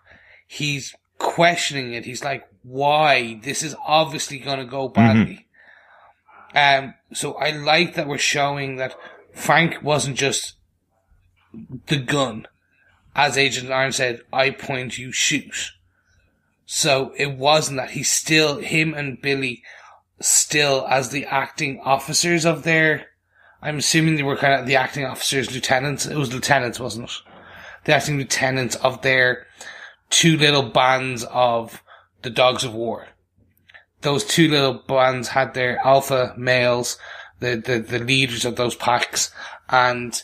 Speaker 1: He's questioning it. He's like, why? This is obviously going to go badly. So I like that we're showing that Frank wasn't just the gun. As Agent Orange said, I point, you shoot. So it wasn't that. He's still, him and Billy, still as the acting officers of their, I'm assuming they were kind of the acting officers, lieutenants. It was lieutenants, wasn't it? The acting lieutenants of their two little bands of the Dogs of War. Those two little bands had their alpha males, the leaders of those packs, and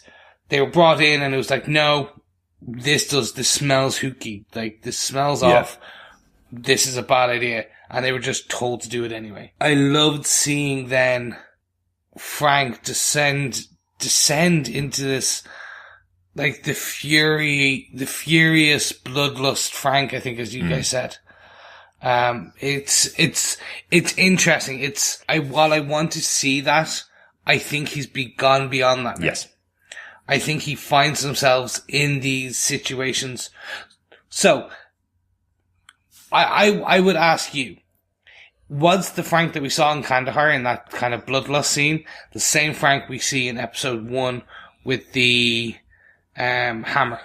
Speaker 1: they were brought in, and it was like, no, this smells hooky. Like, this smells off. This is a bad idea. And they were just told to do it anyway. I loved seeing then Frank descend into this, like, the furious bloodlust Frank, I think, as you guys said. It's interesting. While I want to see that, I think he's gone beyond that now.
Speaker 3: Yes.
Speaker 1: I think he finds himself in these situations. So, I would ask you, was the Frank that we saw in Kandahar in that kind of bloodlust scene the same Frank we see in episode 1 with the, hammer?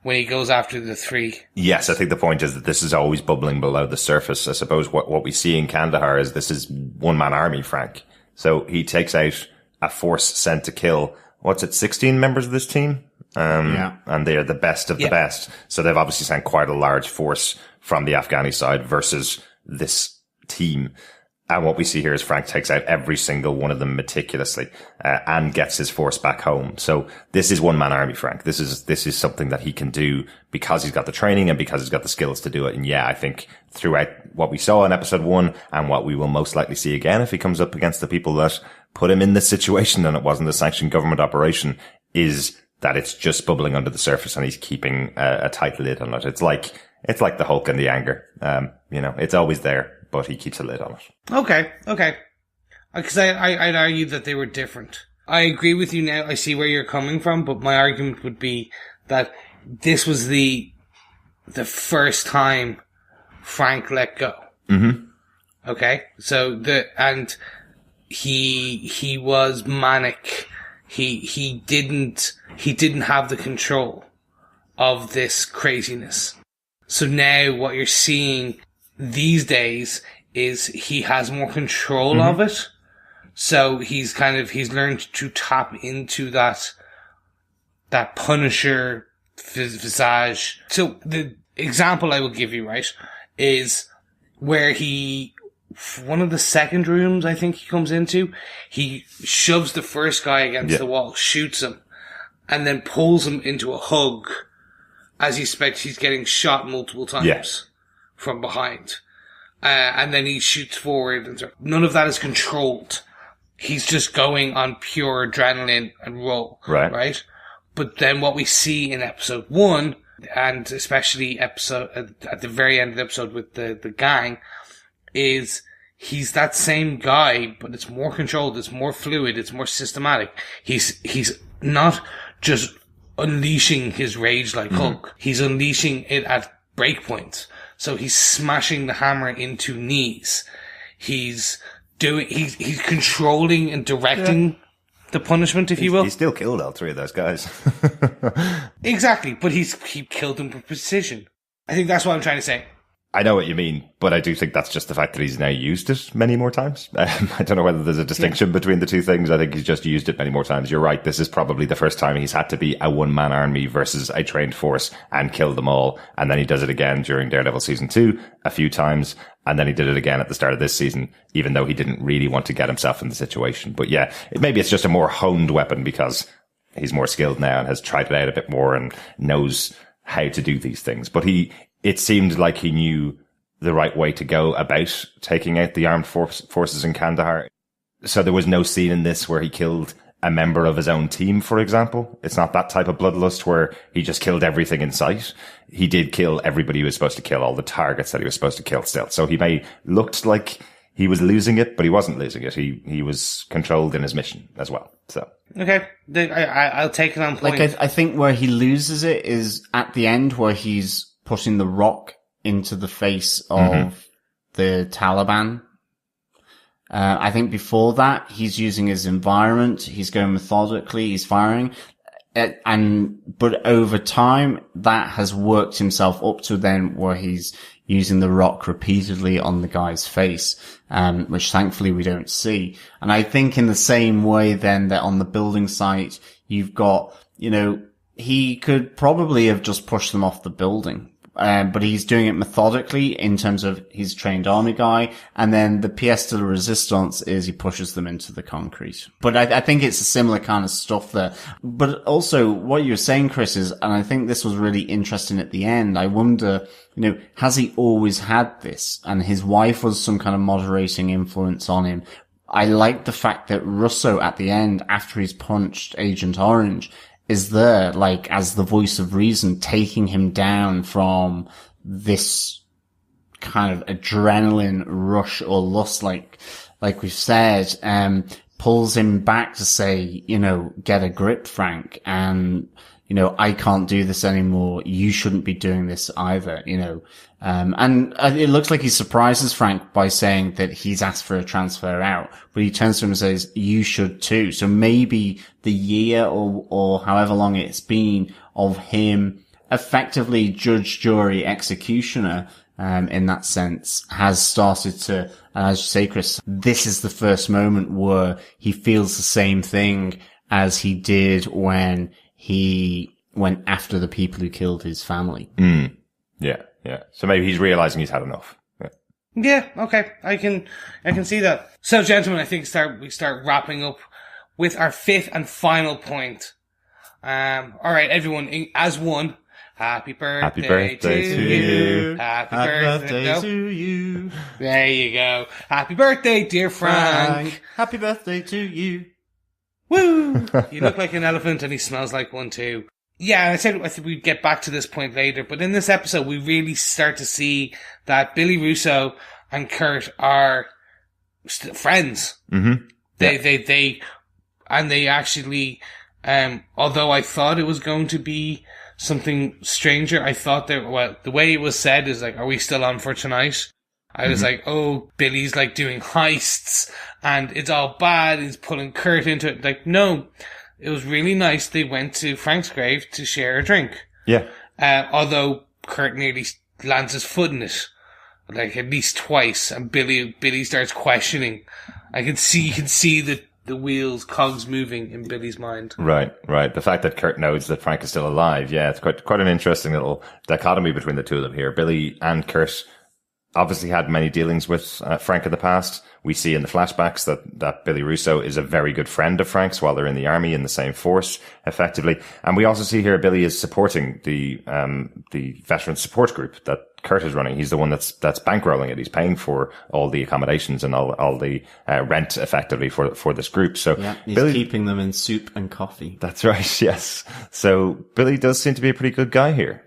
Speaker 1: When he goes after the 3.
Speaker 3: Yes, I think the point is that this is always bubbling below the surface. I suppose what we see in Kandahar is this is one-man army, Frank. So he takes out a force sent to kill, 16 members of this team? And they're the best of the best. So they've obviously sent quite a large force from the Afghani side versus this team. And what we see here is Frank takes out every single one of them meticulously, and gets his force back home. So this is one-man army, Frank. This is something that he can do because he's got the training and because he's got the skills to do it. And yeah, I think throughout what we saw in episode 1 and what we will most likely see again if he comes up against the people that put him in this situation and it wasn't a sanctioned government operation, is that it's just bubbling under the surface and he's keeping a tight lid on it. It's like the Hulk and the anger. It's always there, but he keeps a lid on it.
Speaker 1: Okay. Because I'd argue that they were different. I agree with you now. I see where you're coming from, but my argument would be that this was the first time Frank let go. Mm-hmm. Okay? So he was manic. He didn't have the control of this craziness. So now what you're seeing these days is he has more control of it. So he's learned to tap into that Punisher visage. So the example I will give you, right, is where one of the second rooms I think he comes into, he shoves the first guy against the wall, shoots him, and then pulls him into a hug as he expects he's getting shot multiple times from behind. And then he shoots forward and none of that is controlled. He's just going on pure adrenaline and roll. Right? But then what we see in episode 1, and especially at the very end of the episode with the gang, is he's that same guy, but it's more controlled, it's more fluid, it's more systematic. He's not just unleashing his rage like Hulk. He's unleashing it at breakpoints. So he's smashing the hammer into knees. He's controlling and directing the punishment, if you will.
Speaker 3: He still killed all 3 of those guys.
Speaker 1: Exactly, but he killed them with precision. I think that's what I'm trying to say.
Speaker 3: I know what you mean, but I do think that's just the fact that he's now used it many more times. I don't know whether there's a distinction between the two things. I think he's just used it many more times. You're right. This is probably the first time he's had to be a one-man army versus a trained force and kill them all. And then he does it again during Daredevil season 2 a few times. And then he did it again at the start of this season, even though he didn't really want to get himself in the situation. But yeah, maybe it's just a more honed weapon because he's more skilled now and has tried it out a bit more and knows how to do these things. But it seemed like he knew the right way to go about taking out the armed forces in Kandahar. So there was no scene in this where he killed a member of his own team, for example. It's not that type of bloodlust where he just killed everything in sight. He did kill everybody he was supposed to kill, all the targets that he was supposed to kill still. So he looked like he was losing it, but he wasn't losing it. He was controlled in his mission as well. So.
Speaker 1: Okay. I'll take it on point.
Speaker 4: I think where he loses it is at the end where he's putting the rock into the face of the Taliban. I think before that, he's using his environment. He's going methodically. He's firing. But over time, that has worked himself up to then where he's using the rock repeatedly on the guy's face, which thankfully we don't see. And I think in the same way then that on the building site, you've got, he could probably have just pushed them off the building. But he's doing it methodically in terms of he's trained army guy. And then the pièce de la résistance is he pushes them into the concrete. But I think it's a similar kind of stuff there. But also what you're saying, Chris, is, and I think this was really interesting at the end. I wonder, has he always had this? And his wife was some kind of moderating influence on him. I like the fact that Russo at the end, after he's punched Agent Orange, is there, like, as the voice of reason, taking him down from this kind of adrenaline rush or lust, like we've said, pulls him back to say, get a grip, Frank, and, I can't do this anymore. You shouldn't be doing this either, and it looks like he surprises Frank by saying that he's asked for a transfer out, but he turns to him and says, you should too. So maybe the year or however long it's been of him effectively judge, jury, executioner, in that sense has started to, and as you say, Chris, this is the first moment where he feels the same thing as he did when he went after the people who killed his family.
Speaker 3: Yeah. So maybe he's realizing he's had enough. Yeah.
Speaker 1: Yeah, okay. I can see that. So, gentlemen, I think we start wrapping up with our fifth and final point. Alright, everyone, as one, happy birthday to you. Happy birthday to you. There you go. Happy birthday, dear Frank.
Speaker 4: Happy birthday to you.
Speaker 1: Woo! You look like an elephant and he smells like one too. Yeah, I think we'd get back to this point later, but in this episode we really start to see that Billy Russo and Kurt are friends.
Speaker 3: Mm-hmm.
Speaker 1: They actually, although I thought it was going to be something stranger, I thought that, the way it was said is like, are we still on for tonight? I was like, oh, Billy's like doing heists and it's all bad. He's pulling Kurt into it. Like, no, it was really nice. They went to Frank's grave to share a drink.
Speaker 3: Yeah.
Speaker 1: Although Kurt nearly lands his foot in it, like at least twice, and Billy starts questioning. You can see the wheels, cogs moving in Billy's mind.
Speaker 3: Right. The fact that Kurt knows that Frank is still alive. Yeah, it's quite an interesting little dichotomy between the two of them here. Billy and Kurt obviously had many dealings with Frank in the past. We see in the flashbacks that Billy Russo is a very good friend of Frank's while they're in the army in the same force, effectively. And we also see here Billy is supporting the veteran support group that Kurt is running. He's the one that's bankrolling it. He's paying for all the accommodations and all the rent effectively for this group. So
Speaker 4: yeah, he's
Speaker 3: Billy,
Speaker 4: keeping them in soup and coffee.
Speaker 3: That's right. Yes. So Billy does seem to be a pretty good guy here,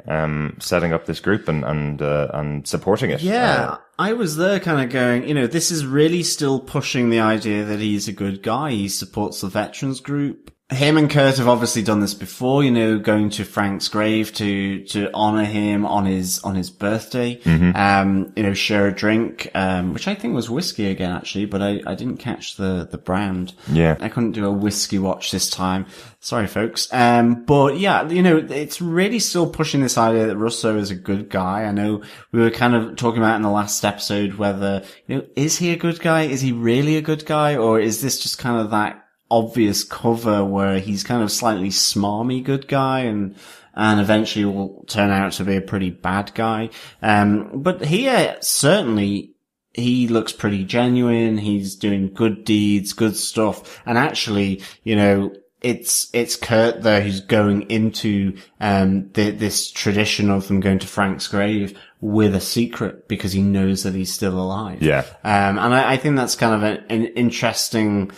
Speaker 3: setting up this group and supporting it.
Speaker 4: Yeah. I was there kind of going, this is really still pushing the idea that he's a good guy. He supports the veterans group. Him and Kurt have obviously done this before, going to Frank's grave to honor him on his birthday.
Speaker 3: Mm-hmm.
Speaker 4: Share a drink, which I think was whiskey again, actually, but I didn't catch the brand.
Speaker 3: Yeah.
Speaker 4: I couldn't do a whiskey watch this time. Sorry, folks. But yeah, it's really still pushing this idea that Russo is a good guy. I know we were kind of talking about in the last episode whether, is he a good guy? Is he really a good guy? Or is this just kind of that obvious cover where he's kind of slightly smarmy good guy and eventually will turn out to be a pretty bad guy. But here, certainly, he looks pretty genuine. He's doing good deeds, good stuff. And actually, it's Kurt there who's going into, this tradition of them going to Frank's grave with a secret because he knows that he's still alive.
Speaker 3: Yeah.
Speaker 4: And I think that's kind of an interesting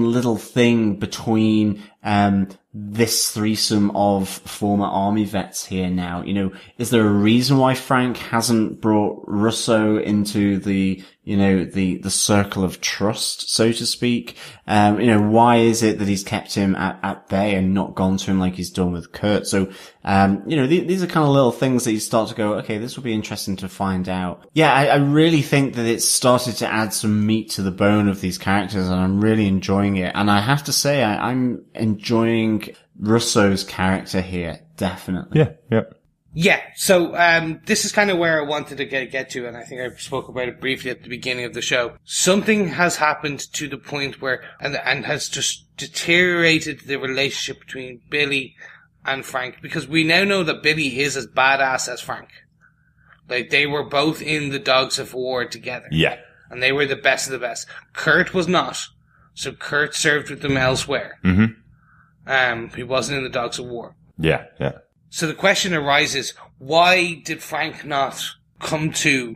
Speaker 4: little thing between this threesome of former army vets here now. Is there a reason why Frank hasn't brought Russo into the circle of trust, so to speak? Why is it that he's kept him at bay and not gone to him like he's done with Kurt? So, these are kind of little things that you start to go, okay, this will be interesting to find out. Yeah, I really think that it's started to add some meat to the bone of these characters and I'm really enjoying it. And I have to say, I'm enjoying Russo's character here, definitely.
Speaker 1: Yeah, so this is kind of where I wanted to get to, and I think I spoke about it briefly at the beginning of the show. Something has happened to the point where, and has just deteriorated the relationship between Billy and Frank, because we now know that Billy is as badass as Frank. Like, they were both in the Dogs of War together.
Speaker 3: Yeah.
Speaker 1: And they were the best of the best. Kurt was not. So Kurt served with them elsewhere.
Speaker 3: Mm-hmm.
Speaker 1: He wasn't in the Dogs of War.
Speaker 3: Yeah.
Speaker 1: So the question arises, why did Frank not come to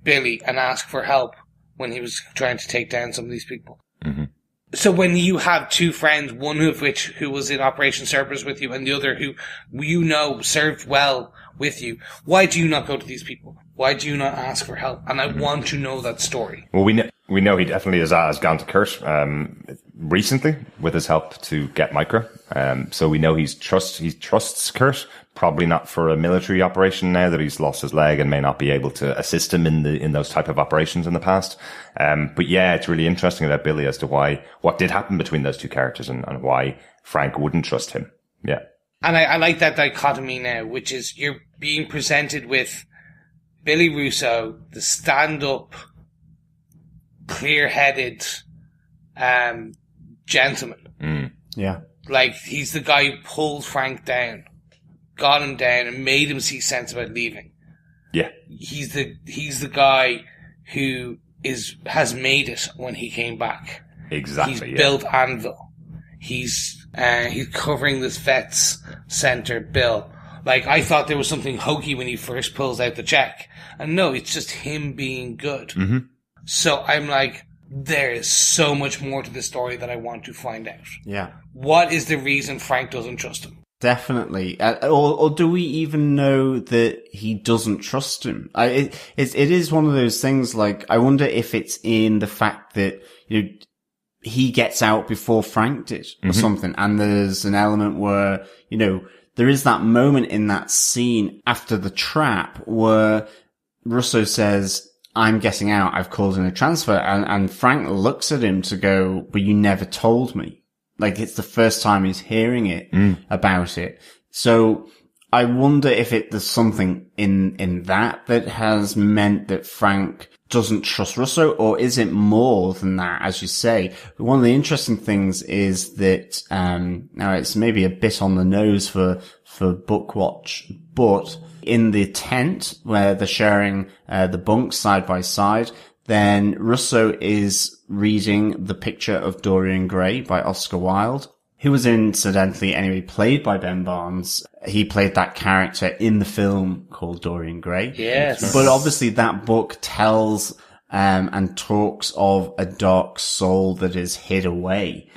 Speaker 1: Billy and ask for help when he was trying to take down some of these people?
Speaker 3: Mm-hmm.
Speaker 1: So when you have two friends, one of which who was in Operation Cerberus with you and the other who served well with you, why do you not go to these people? Why do you not ask for help? And I want to know that story.
Speaker 3: Well, we know he definitely has gone to Kurt recently with his help to get Micro. So we know he trusts Kurt, probably not for a military operation now that he's lost his leg and may not be able to assist him in those type of operations in the past. But yeah, it's really interesting about Billy as to what did happen between those two characters and why Frank wouldn't trust him. Yeah.
Speaker 1: And I like that dichotomy now, which is you're being presented with Billy Russo, the stand-up, clear-headed gentleman.
Speaker 4: Yeah.
Speaker 1: Like, he's the guy who pulled Frank down, got him down, and made him see sense about leaving.
Speaker 3: Yeah.
Speaker 1: He's the guy who has made it when he came back.
Speaker 3: Exactly.
Speaker 1: He's built Anvil. He's covering this vets center bill. Like, I thought there was something hokey when he first pulls out the check. And no, it's just him being good.
Speaker 3: Mm-hmm.
Speaker 1: So I'm like, there is so much more to this story that I want to find out.
Speaker 4: Yeah.
Speaker 1: What is the reason Frank doesn't trust him?
Speaker 4: Definitely. Or do we even know that he doesn't trust him? It is one of those things, like, I wonder if it's in the fact that, he gets out before Frank did or something. And there's an element where, there is that moment in that scene after the trap where Russo says, I'm getting out, I've called in a transfer. And Frank looks at him to go, but you never told me. Like, it's the first time he's hearing it about it. So I wonder if there's something in that has meant that Frank doesn't trust Russo, or is it more than that, as you say? One of the interesting things is that, now it's maybe a bit on the nose for Bookwatch, but in the tent where they're sharing, the bunks side by side, then Russo is reading The Picture of Dorian Gray by Oscar Wilde, who was incidentally anyway played by Ben Barnes. He played that character in the film called Dorian Gray.
Speaker 1: Yes.
Speaker 4: But obviously that book tells and talks of a dark soul that is hid away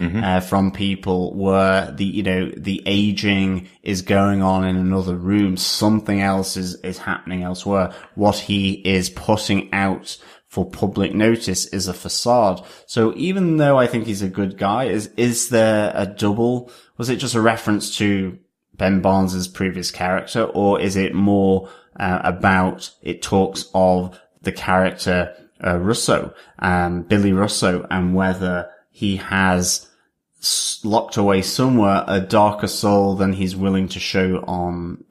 Speaker 4: from people, where the aging is going on in another room. Something else is happening elsewhere. What he is putting out for public notice is a facade. So even though I think he's a good guy, is there a double? Was it just a reference to Ben Barnes's previous character, or is it more about, it talks of the character Russo, Billy Russo, and whether he has locked away somewhere a darker soul than he's willing to show on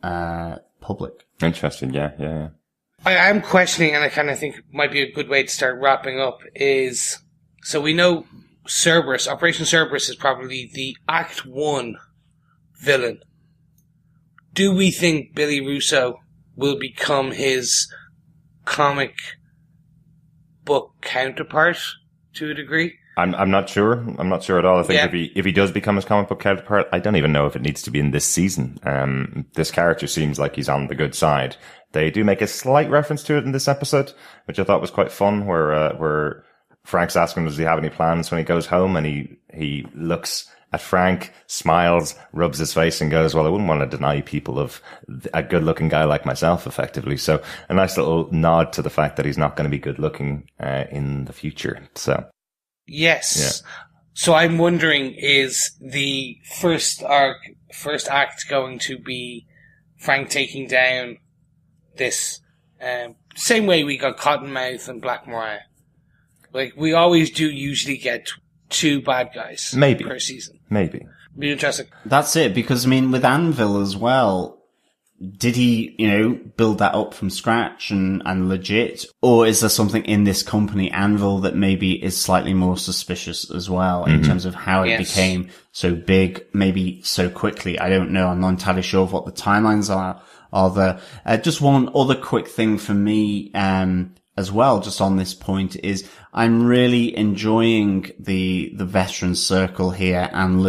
Speaker 4: public?
Speaker 3: Interesting. Yeah.
Speaker 1: I am questioning, and I kind of think might be a good way to start wrapping up, is, so we know Cerberus, Operation Cerberus is probably the Act 1 villain. Do we think Billy Russo will become his comic book counterpart to a degree?
Speaker 3: I'm not sure. I'm not sure at all. I think if he does become his comic book counterpart, I don't even know if it needs to be in this season. This character seems like he's on the good side. They do make a slight reference to it in this episode, which I thought was quite fun, where Frank's asking him, does he have any plans when he goes home? And he looks at Frank, smiles, rubs his face and goes, well, I wouldn't want to deny people of a good looking guy like myself, effectively. So a nice little nod to the fact that he's not going to be good looking, in the future. So.
Speaker 1: Yes. Yeah. So I'm wondering, is the first act going to be Frank taking down this, same way we got Cottonmouth and Black Mariah? Like, we always do usually get 2 bad guys per season.
Speaker 3: Maybe.
Speaker 1: Be interesting.
Speaker 4: That's it, because I mean, with Anvil as well, did he, build that up from scratch and legit? Or is there something in this company, Anvil, that maybe is slightly more suspicious as well in terms of how it became so big, maybe so quickly? I don't know. I'm not entirely sure of what the timelines are there. Just one other quick thing for me, as well, just on this point, is I'm really enjoying the veteran circle here and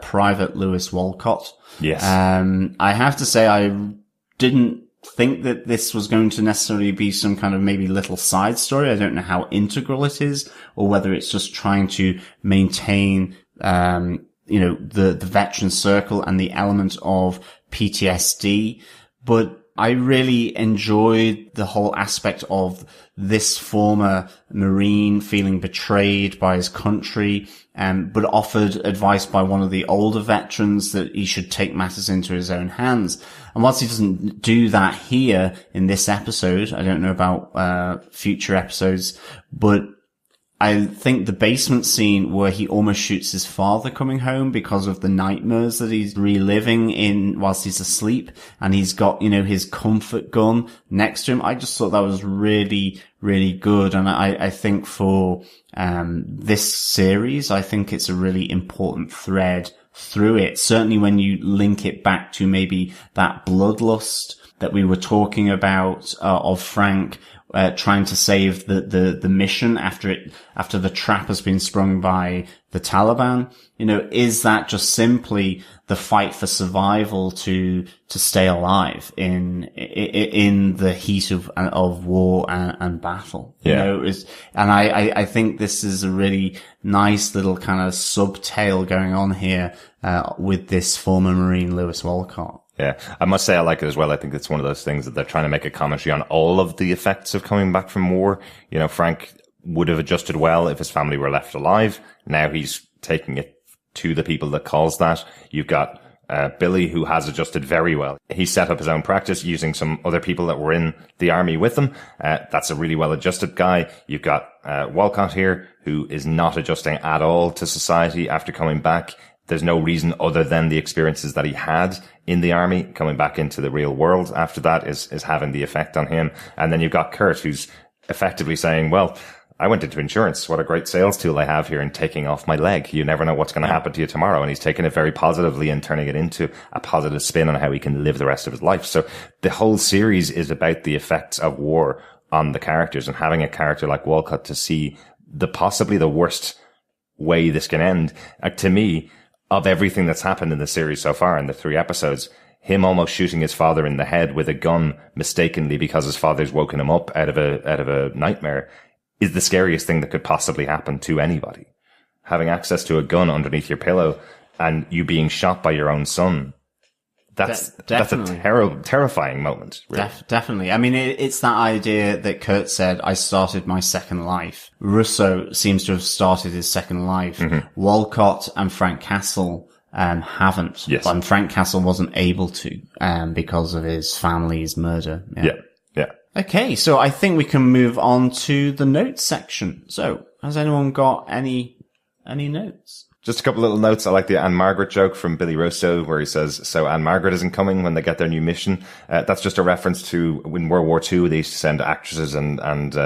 Speaker 4: Private Lewis Walcott.
Speaker 3: Yes.
Speaker 4: I have to say, I didn't think that this was going to necessarily be some kind of maybe little side story. I don't know how integral it is, or whether it's just trying to maintain, the veteran circle and the element of PTSD. But I really enjoyed the whole aspect of this former Marine feeling betrayed by his country, but offered advice by one of the older veterans that he should take matters into his own hands. And whilst he doesn't do that here in this episode, I don't know about future episodes, but I think the basement scene where he almost shoots his father coming home because of the nightmares that he's reliving in whilst he's asleep, and he's got, his comfort gun next to him. I just thought that was really, really good. And I think for, this series, I think it's a really important thread through it. Certainly when you link it back to maybe that bloodlust that we were talking about, of Frank, trying to save the mission after the trap has been sprung by the Taliban. You know, is that just simply the fight for survival to stay alive in the heat of war and battle?
Speaker 3: Yeah.
Speaker 4: You know, and I think this is a really nice little kind of subtale going on here, with this former Marine Lewis Walcott.
Speaker 3: Yeah, I must say I like it as well. I think it's one of those things that they're trying to make a commentary on all of the effects of coming back from war. You know, Frank would have adjusted well if his family were left alive. Now he's taking it to the people that cause that. You've got Billy, who has adjusted very well. He set up his own practice using some other people that were in the army with him. That's a really well adjusted guy. You've got Walcott here, who is not adjusting at all to society after coming back. There's no reason other than the experiences that he had in the army. Coming back into the real world after that is having the effect on him. And then you've got Kurt, who's effectively saying, well, I went into insurance. What a great sales tool I have here in taking off my leg. You never know what's going to happen to you tomorrow. And he's taking it very positively and turning it into a positive spin on how he can live the rest of his life. So the whole series is about the effects of war on the characters, and having a character like Walcott to see possibly the worst way this can end. To me, of everything that's happened in the series so far in the 3 episodes, him almost shooting his father in the head with a gun mistakenly because his father's woken him up out of a nightmare is the scariest thing that could possibly happen to anybody. Having access to a gun underneath your pillow and you being shot by your own son. That's a terrifying moment. Really.
Speaker 4: Definitely. I mean, it's that idea that Kurt said, I started my second life. Russo seems to have started his second life. Mm-hmm. Walcott and Frank Castle haven't.
Speaker 3: Yes.
Speaker 4: And Frank Castle wasn't able to because of his family's murder.
Speaker 3: Yeah.
Speaker 4: Okay, so I think we can move on to the notes section. So, has anyone got any notes?
Speaker 3: Just a couple little notes. I like the Anne Margaret joke from Billy Russo where he says, so Anne Margaret isn't coming when they get their new mission. That's just a reference to in World War II, they used to send actresses and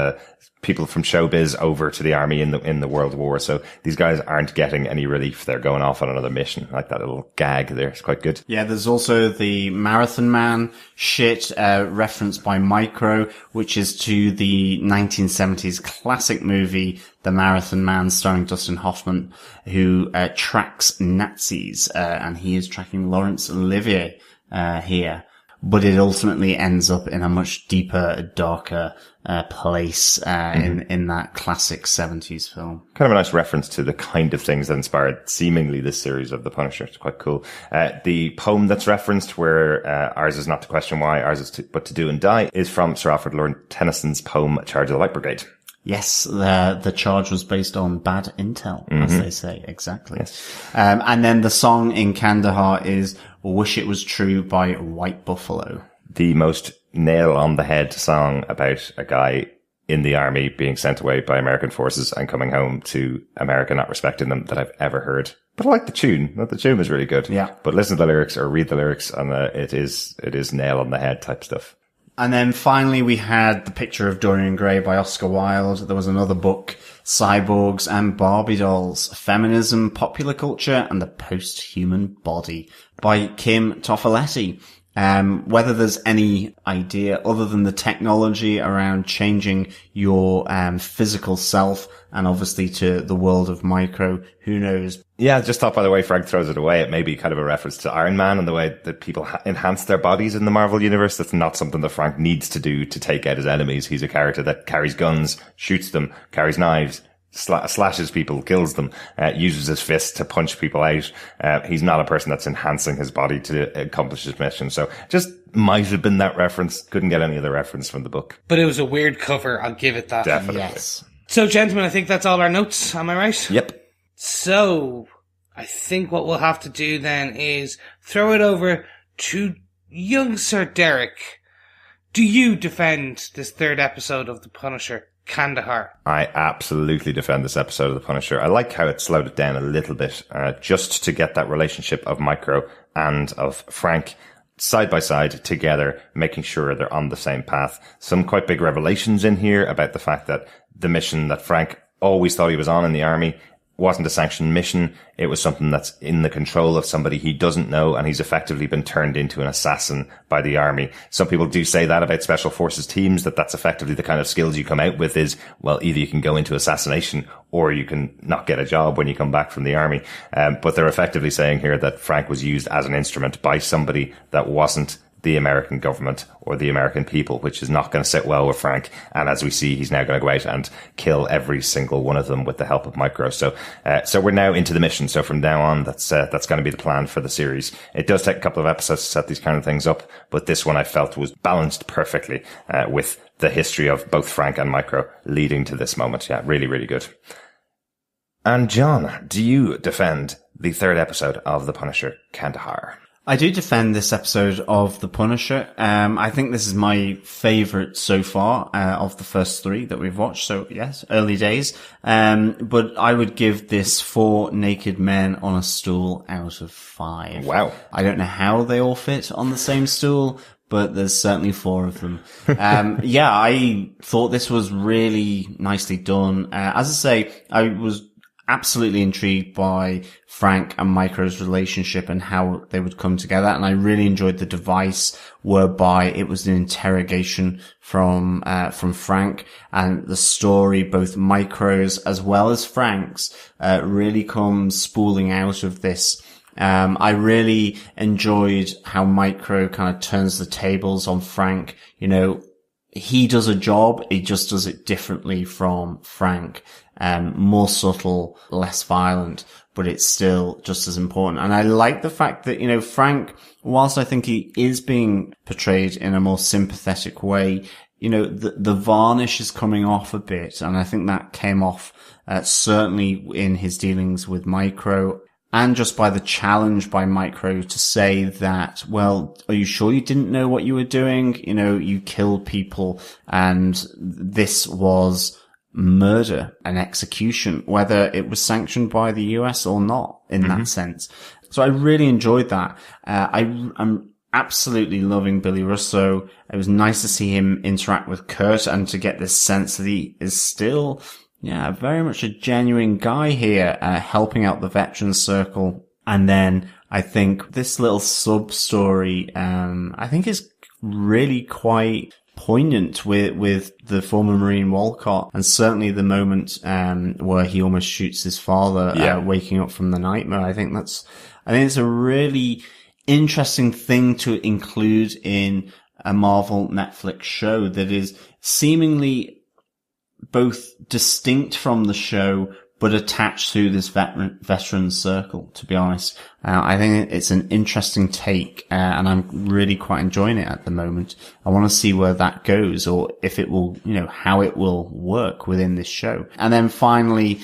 Speaker 3: people from showbiz over to the army in the World War. So these guys aren't getting any relief. They're going off on another mission. I like that little gag there. It's quite good.
Speaker 4: Yeah, there's also the Marathon Man shit, referenced by Micro, which is to the 1970s classic movie, The Marathon Man, starring Dustin Hoffman, who tracks Nazis, and he is tracking Laurence Olivier here. But it ultimately ends up in a much deeper, darker place in that classic 70s film.
Speaker 3: Kind of a nice reference to the kind of things that inspired seemingly this series of The Punisher. It's quite cool. The poem that's referenced, where ours is not to question why, ours is but to do and die, is from Sir Alfred Lord Tennyson's poem Charge of the Light Brigade.
Speaker 4: Yes, the charge was based on bad intel, as they say. Exactly. Yes. And then the song in Kandahar is Wish It Was True by White Buffalo.
Speaker 3: The most nail on the head song about a guy in the army being sent away by American forces and coming home to America not respecting them that I've ever heard. But I like the tune. The tune is really good.
Speaker 4: Yeah.
Speaker 3: But listen to the lyrics or read the lyrics and it is nail on the head type stuff.
Speaker 4: And then finally we had The Picture of Dorian Gray by Oscar Wilde. There was another book, Cyborgs and Barbie Dolls, Feminism, Popular Culture and the Post-Human Body by Kim Toffeletti. Whether there's any idea other than the technology around changing your physical self and obviously to the world of Micro, who knows?
Speaker 3: Yeah, I just thought by the way Frank throws it away, it may be kind of a reference to Iron Man and the way that people enhance their bodies in the Marvel Universe. That's not something that Frank needs to do to take out his enemies. He's a character that carries guns, shoots them, carries knives, slashes people, kills them, uses his fists to punch people out. He's not a person that's enhancing his body to accomplish his mission. So just might have been that reference. Couldn't get any other reference from the book.
Speaker 1: But it was a weird cover. I'll give it that.
Speaker 3: Definitely.
Speaker 4: Yes.
Speaker 1: So, gentlemen, I think that's all our notes. Am I right?
Speaker 3: Yep.
Speaker 1: So, I think what we'll have to do then is throw it over to young Sir Derek. Do you defend this third episode of The Punisher, Kandahar?
Speaker 3: I absolutely defend this episode of The Punisher. I like how it slowed it down a little bit, just to get that relationship of Micro and of Frank side by side together, making sure they're on the same path. Some quite big revelations in here about the fact that the mission that Frank always thought he was on in the army wasn't a sanctioned mission. It was something that's in the control of somebody he doesn't know, and he's effectively been turned into an assassin by the army. Some people do say that about special forces teams, that's effectively the kind of skills you come out with is, well, either you can go into assassination or you can not get a job when you come back from the army. But they're effectively saying here that Frank was used as an instrument by somebody that wasn't the American government or the American people, which is not going to sit well with Frank. And as we see, he's now going to go out and kill every single one of them with the help of Micro. So we're now into the mission. So from now on, that's going to be the plan for the series. It does take a couple of episodes to set these kind of things up, but this one I felt was balanced perfectly, with the history of both Frank and Micro leading to this moment. Yeah, really, really good. And John, do you defend the third episode of The Punisher, Kandahar?
Speaker 4: I do defend this episode of The Punisher. I think this is my favorite so far, of the first three that we've watched. So yes, early days. But I would give this 4 naked men on a stool out of 5.
Speaker 3: Wow.
Speaker 4: I don't know how they all fit on the same stool, but there's certainly 4 of them. Yeah, I thought this was really nicely done. As I say, I was absolutely intrigued by Frank and Micro's relationship and how they would come together. And I really enjoyed the device whereby it was an interrogation from Frank, and the story, both Micro's as well as Frank's, really comes spooling out of this. I really enjoyed how Micro kind of turns the tables on Frank. You know, he does a job, he just does it differently from Frank. More subtle, less violent, but it's still just as important. And I like the fact that, you know, Frank, whilst I think he is being portrayed in a more sympathetic way, you know, the varnish is coming off a bit. And I think that came off, certainly in his dealings with Micro, and just by the challenge by Micro to say that, well, are you sure you didn't know what you were doing? You know, you killed people, and this was murder, an execution, whether it was sanctioned by the US or not in that sense. So I really enjoyed that. I'm absolutely loving Billy Russo. It was nice to see him interact with Kurt and to get this sense that he is still, very much a genuine guy here, helping out the Veterans Circle. And then I think this little sub story, I think is really quite poignant with the former Marine Walcott, and certainly the moment where he almost shoots his father, waking up from the nightmare. I think it's a really interesting thing to include in a Marvel Netflix show that is seemingly both distinct from the show but attached to this veteran circle, to be honest. I think it's an interesting take, and I'm really quite enjoying it at the moment. I want to see where that goes, or if it will, how it will work within this show. And then finally,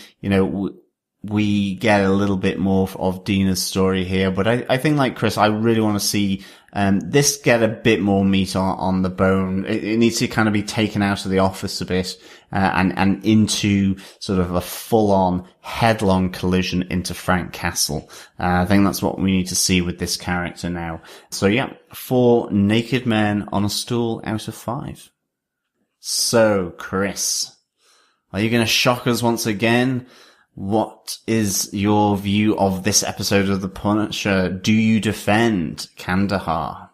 Speaker 4: we get a little bit more of Dinah's story here, but I think, like Chris, I really want to see this get a bit more meat on the bone. It needs to kind of be taken out of the office a bit, and into sort of a full-on headlong collision into Frank Castle. I think that's what we need to see with this character now. So yeah, 4 naked men on a stool out of 5. So, Chris, are you going to shock us once again? What is your view of this episode of The Punisher? Do you defend Kandahar?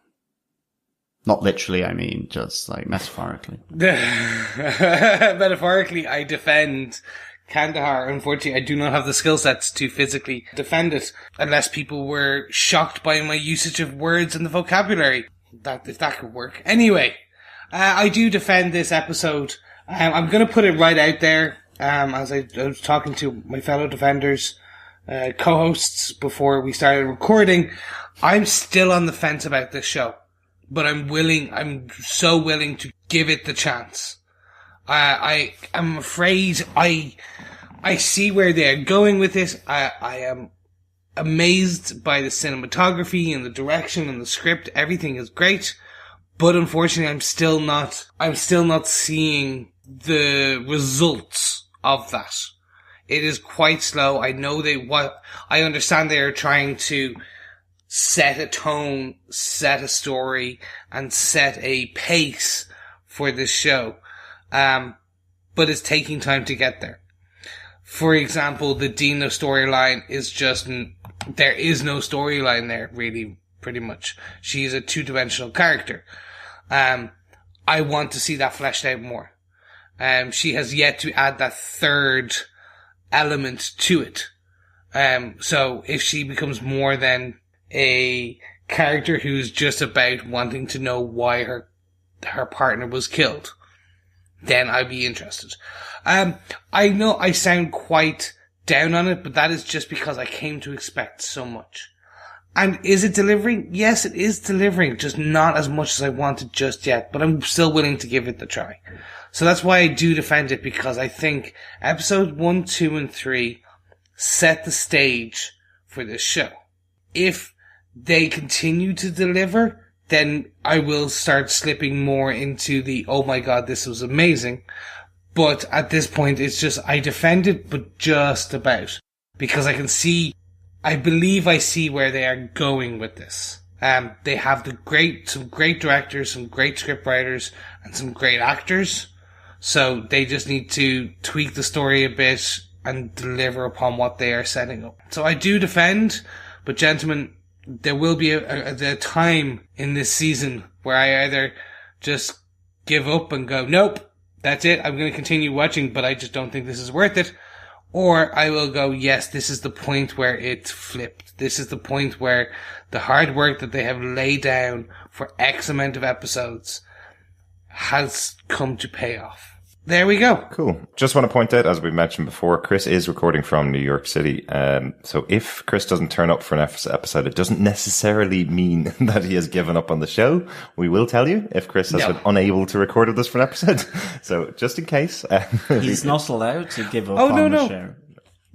Speaker 4: Not literally, I mean, just like metaphorically.
Speaker 1: Metaphorically, I defend Kandahar. Unfortunately, I do not have the skill sets to physically defend it, unless people were shocked by my usage of words and the vocabulary. If that could work. Anyway, I do defend this episode. I'm going to put it right out there. As I was talking to my fellow defenders, co-hosts before we started recording, I'm still on the fence about this show, but I'm so willing to give it the chance. I'm afraid I see where they're going with this. I am amazed by the cinematography and the direction and the script. Everything is great, but unfortunately I'm still not seeing the results of that. It is quite slow. I understand they are trying to set a tone, set a story, and set a pace for this show. But it's taking time to get there. For example, the Dinah storyline is just, there is no storyline there, really, pretty much. She's a two-dimensional character. I want to see that fleshed out more. She has yet to add that third element to it. So if she becomes more than a character who's just about wanting to know why her partner was killed, then I'd be interested. I know I sound quite down on it, but that is just because I came to expect so much. And is it delivering? Yes, it is delivering, just not as much as I wanted just yet, but I'm still willing to give it the try. So that's why I do defend it, because I think episode 1, 2, and 3 set the stage for this show. If they continue to deliver, then I will start slipping more into the, oh my god, this was amazing. But at this point, it's just, I defend it, but just about. Because I believe I see where they are going with this. They have some great directors, some great scriptwriters, and some great actors. So they just need to tweak the story a bit and deliver upon what they are setting up. So I do defend, but gentlemen, there will be a time in this season where I either just give up and go, nope, that's it, I'm going to continue watching, but I just don't think this is worth it. Or I will go, yes, this is the point where it flipped. This is the point where the hard work that they have laid down for X amount of episodes has come to pay off. There we go.
Speaker 3: Cool. Just want to point out, as we mentioned before, Chris is recording from New York City. So if Chris doesn't turn up for an episode, it doesn't necessarily mean that he has given up on the show. We will tell you if Chris has been unable to record with us for an episode. So just in case.
Speaker 4: He's not allowed to give up on the show.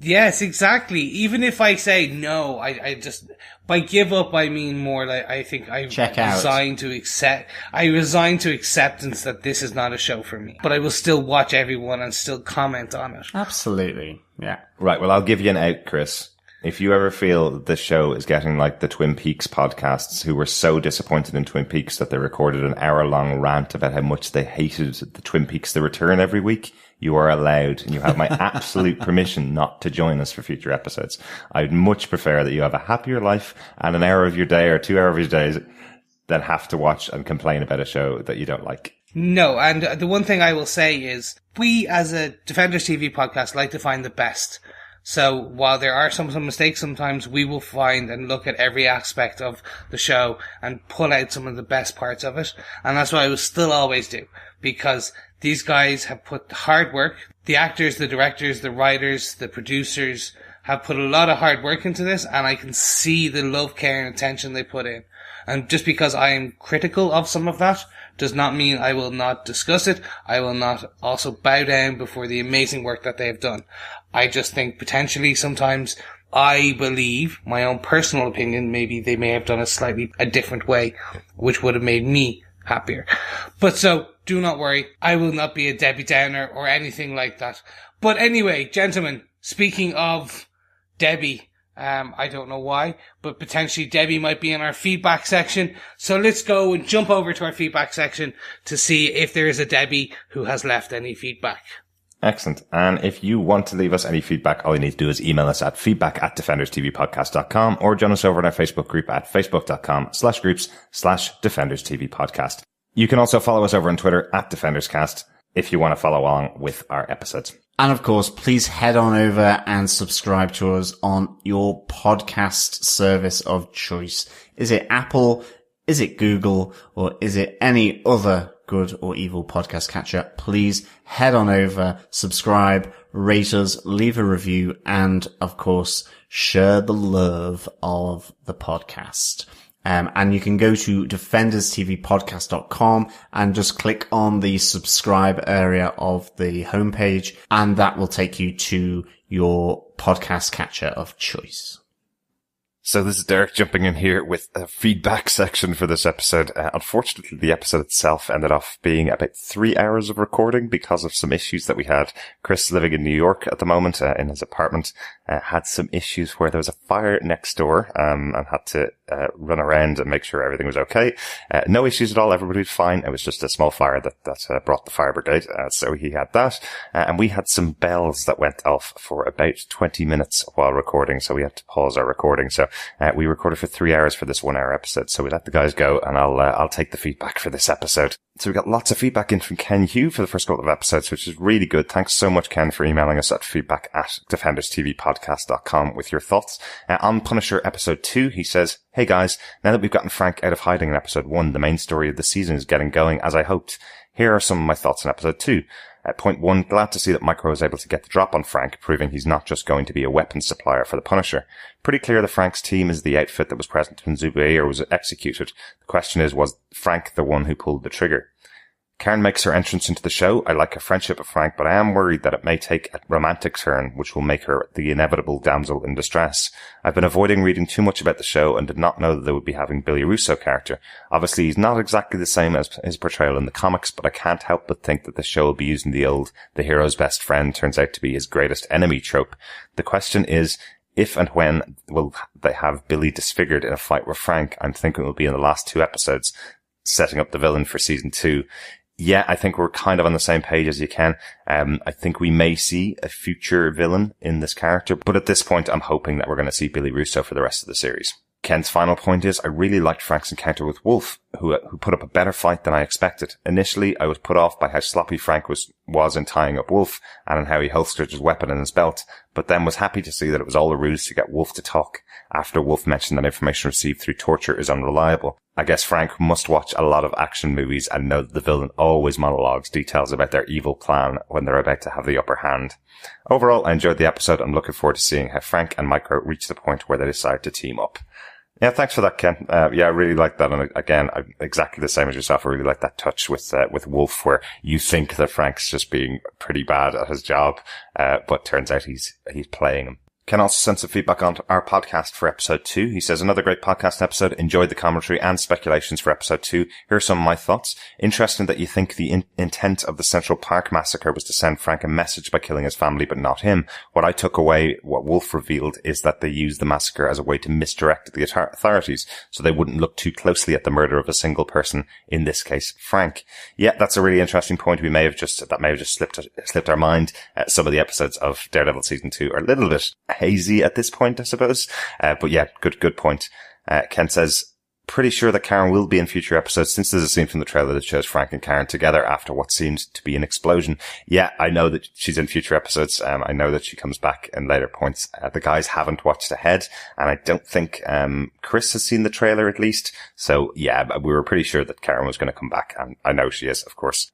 Speaker 1: Yes, exactly. Even if I say no, I just, by give up, I mean more like, I think I resign to acceptance that this is not a show for me. But I will still watch everyone and still comment on it.
Speaker 4: Absolutely. Yeah.
Speaker 3: Right. Well, I'll give you an out, Chris. If you ever feel this show is getting like the Twin Peaks podcasts, who were so disappointed in Twin Peaks that they recorded an hour-long rant about how much they hated the Twin Peaks The Return every week, you are allowed, and you have my absolute permission not to join us for future episodes. I'd much prefer that you have a happier life and an hour of your day or 2 hours of your days than have to watch and complain about a show that you don't like.
Speaker 1: No, and the one thing I will say is, we as a Defenders TV podcast like to find the best. So while there are some mistakes sometimes, we will find and look at every aspect of the show and pull out some of the best parts of it. And that's what I will still always do, because these guys have put hard work. The actors, the directors, the writers, the producers have put a lot of hard work into this, and I can see the love, care, and attention they put in. And just because I am critical of some of that does not mean I will not discuss it. I will not also bow down before the amazing work that they have done. I just think potentially sometimes, I believe, my own personal opinion, maybe they may have done it slightly a different way, which would have made me happier. But so, do not worry, I will not be a Debbie Downer or anything like that. But anyway, gentlemen, speaking of Debbie, I don't know why, but potentially Debbie might be in our feedback section. So let's go and jump over to our feedback section to see if there is a Debbie who has left any feedback.
Speaker 3: Excellent. And if you want to leave us any feedback, all you need to do is email us at feedback@defenderstvpodcast.com or join us over in our Facebook group at facebook.com/groups/DefendersTVPodcast. You can also follow us over on Twitter at DefendersCast if you want to follow along with our episodes.
Speaker 4: And of course, please head on over and subscribe to us on your podcast service of choice. Is it Apple? Is it Google? Or is it any other good or evil podcast catcher? Please head on over, subscribe, rate us, leave a review, and of course, share the love of the podcast. And you can go to defenderstvpodcast.com and just click on the subscribe area of the homepage, and that will take you to your podcast catcher of choice.
Speaker 3: So this is Derek jumping in here with a feedback section for this episode. Unfortunately, the episode itself ended up being about 3 hours of recording because of some issues that we had. Chris, living in New York at the moment, in his apartment, had some issues where there was a fire next door, and had to run around and make sure everything was okay. No issues at all. Everybody was fine. It was just a small fire that brought the fire brigade. So he had that. And we had some bells that went off for about 20 minutes while recording. So we had to pause our recording. So we recorded for 3 hours for this 1 hour episode. So we let the guys go, and I'll take the feedback for this episode. So we got lots of feedback in from Ken Hugh for the first couple of episodes, which is really good. Thanks so much, Ken, for emailing us at feedback@defenderstvpodcast.com with your thoughts. On Punisher episode 2, he says, "Hey guys, now that we've gotten Frank out of hiding in episode 1, the main story of the season is getting going as I hoped. Here are some of my thoughts on episode 2. Point 1, glad to see that Micro was able to get the drop on Frank, proving he's not just going to be a weapons supplier for the Punisher. Pretty clear that Frank's team is the outfit that was present when Zubair was executed. The question is, was Frank the one who pulled the trigger? Karen makes her entrance into the show. I like her friendship with Frank, but I am worried that it may take a romantic turn, which will make her the inevitable damsel in distress. I've been avoiding reading too much about the show and did not know that they would be having Billy Russo character. Obviously, he's not exactly the same as his portrayal in the comics, but I can't help but think that the show will be using the old, the hero's best friend turns out to be his greatest enemy trope. The question is, if and when will they have Billy disfigured in a fight with Frank? I'm thinking it will be in the last 2 episodes, setting up the villain for season 2. Yeah, I think we're kind of on the same page as you can. I think we may see a future villain in this character, but at this point, I'm hoping that we're going to see Billy Russo for the rest of the series. Ken's final point is, I really liked Frank's encounter with Wolf, who put up a better fight than I expected. Initially, I was put off by how sloppy Frank was in tying up Wolf, and in how he holstered his weapon in his belt, but then was happy to see that it was all a ruse to get Wolf to talk, after Wolf mentioned that information received through torture is unreliable. I guess Frank must watch a lot of action movies and know that the villain always monologues details about their evil plan when they're about to have the upper hand. Overall, I enjoyed the episode. I'm looking forward to seeing how Frank and Micro reach the point where they decide to team up. Yeah, thanks for that, Ken. Yeah, I really like that. And again, I'm exactly the same as yourself. I really like that touch with Wolf, where you think that Frank's just being pretty bad at his job, but turns out he's playing him. Ken also sent some feedback on our podcast for episode 2. He says, another great podcast episode. Enjoyed the commentary and speculations for episode 2. Here are some of my thoughts. Interesting that you think the intent of the Central Park massacre was to send Frank a message by killing his family, but not him. What I took away, what Wolf revealed, is that they used the massacre as a way to misdirect the authorities, so they wouldn't look too closely at the murder of a single person, in this case, Frank. Yeah, that's a really interesting point. That may have just slipped our mind. Some of the episodes of Daredevil season 2 are a little bit hazy at this point, I suppose. But yeah, good point. Ken says, pretty sure that Karen will be in future episodes, since there's a scene from the trailer that shows Frank and Karen together after what seems to be an explosion. Yeah, I know that she's in future episodes. I know that she comes back in later points. The guys haven't watched ahead, and I don't think Chris has seen the trailer at least. So yeah, we were pretty sure that Karen was going to come back, and I know she is, of course.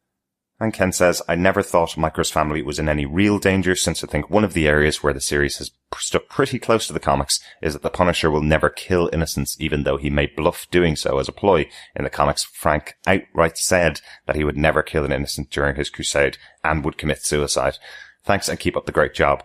Speaker 3: And Ken says, I never thought Micro's family was in any real danger, since I think one of the areas where the series has stuck pretty close to the comics is that the Punisher will never kill innocents, even though he may bluff doing so as a ploy. In the comics, Frank outright said that he would never kill an innocent during his crusade and would commit suicide. Thanks, and keep up the great job.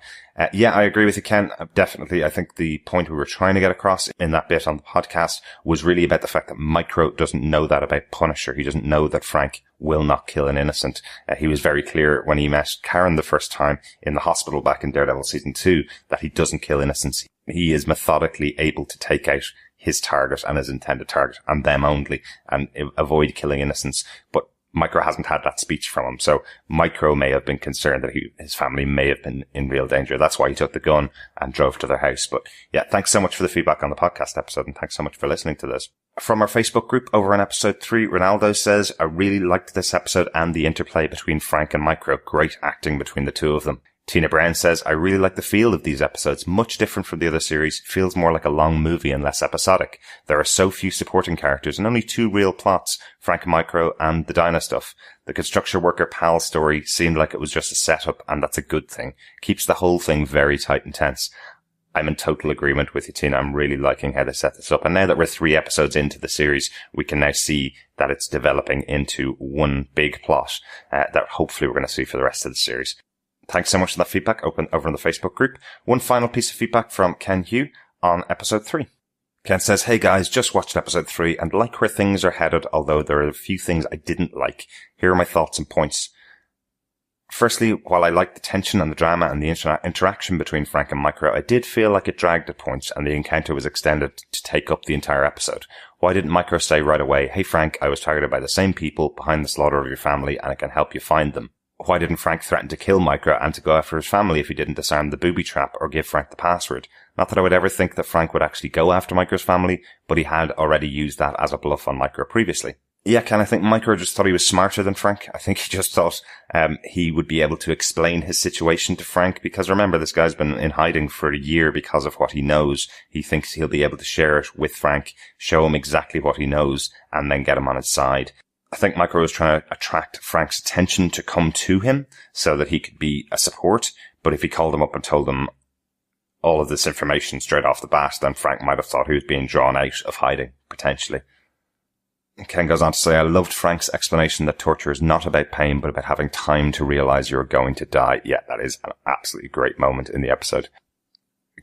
Speaker 3: Yeah, I agree with you, Ken. Definitely. I think the point we were trying to get across in that bit on the podcast was really about the fact that Micro doesn't know that about Punisher. He doesn't know that Frank will not kill an innocent. He was very clear when he met Karen the first time in the hospital back in Daredevil season 2 that he doesn't kill innocents. He is methodically able to take out his target and his intended target and them only, and avoid killing innocents. But Micro hasn't had that speech from him, so Micro may have been concerned that his family may have been in real danger. That's why he took the gun and drove to their house. But yeah, thanks so much for the feedback on the podcast episode, and thanks so much for listening to this. From our Facebook group over on episode 3, Ronaldo says, I really liked this episode and the interplay between Frank and Micro. Great acting between the two of them. Tina Brown says, I really like the feel of these episodes, much different from the other series, feels more like a long movie and less episodic. There are so few supporting characters and only 2 real plots, Frank and Micro and the Dinah stuff. The construction worker pal story seemed like it was just a setup, and that's a good thing. Keeps the whole thing very tight and tense. I'm in total agreement with you, Tina. I'm really liking how they set this up. And now that we're 3 episodes into the series, we can now see that it's developing into one big plot that hopefully we're going to see for the rest of the series. Thanks so much for that feedback over in the Facebook group. One final piece of feedback from Ken Hugh on episode 3. Ken says, hey guys, just watched episode 3 and like where things are headed, although there are a few things I didn't like. Here are my thoughts and points. Firstly, while I liked the tension and the drama and the interaction between Frank and Micro, I did feel like it dragged at points and the encounter was extended to take up the entire episode. Why didn't Micro say right away, hey Frank, I was targeted by the same people behind the slaughter of your family and I can help you find them? Why didn't Frank threaten to kill Micro and to go after his family if he didn't disarm the booby trap or give Frank the password? Not that I would ever think that Frank would actually go after Micro's family, but he had already used that as a bluff on Micro previously. Yeah, Ken, I think Micro just thought he was smarter than Frank. I think he just thought he would be able to explain his situation to Frank, because remember, this guy's been in hiding for a year because of what he knows. He thinks he'll be able to share it with Frank, show him exactly what he knows, and then get him on his side. I think Micro was trying to attract Frank's attention to come to him so that he could be a support, but if he called him up and told him all of this information straight off the bat, then Frank might have thought he was being drawn out of hiding, potentially. Ken goes on to say, I loved Frank's explanation that torture is not about pain, but about having time to realize you're going to die. Yeah, that is an absolutely great moment in the episode.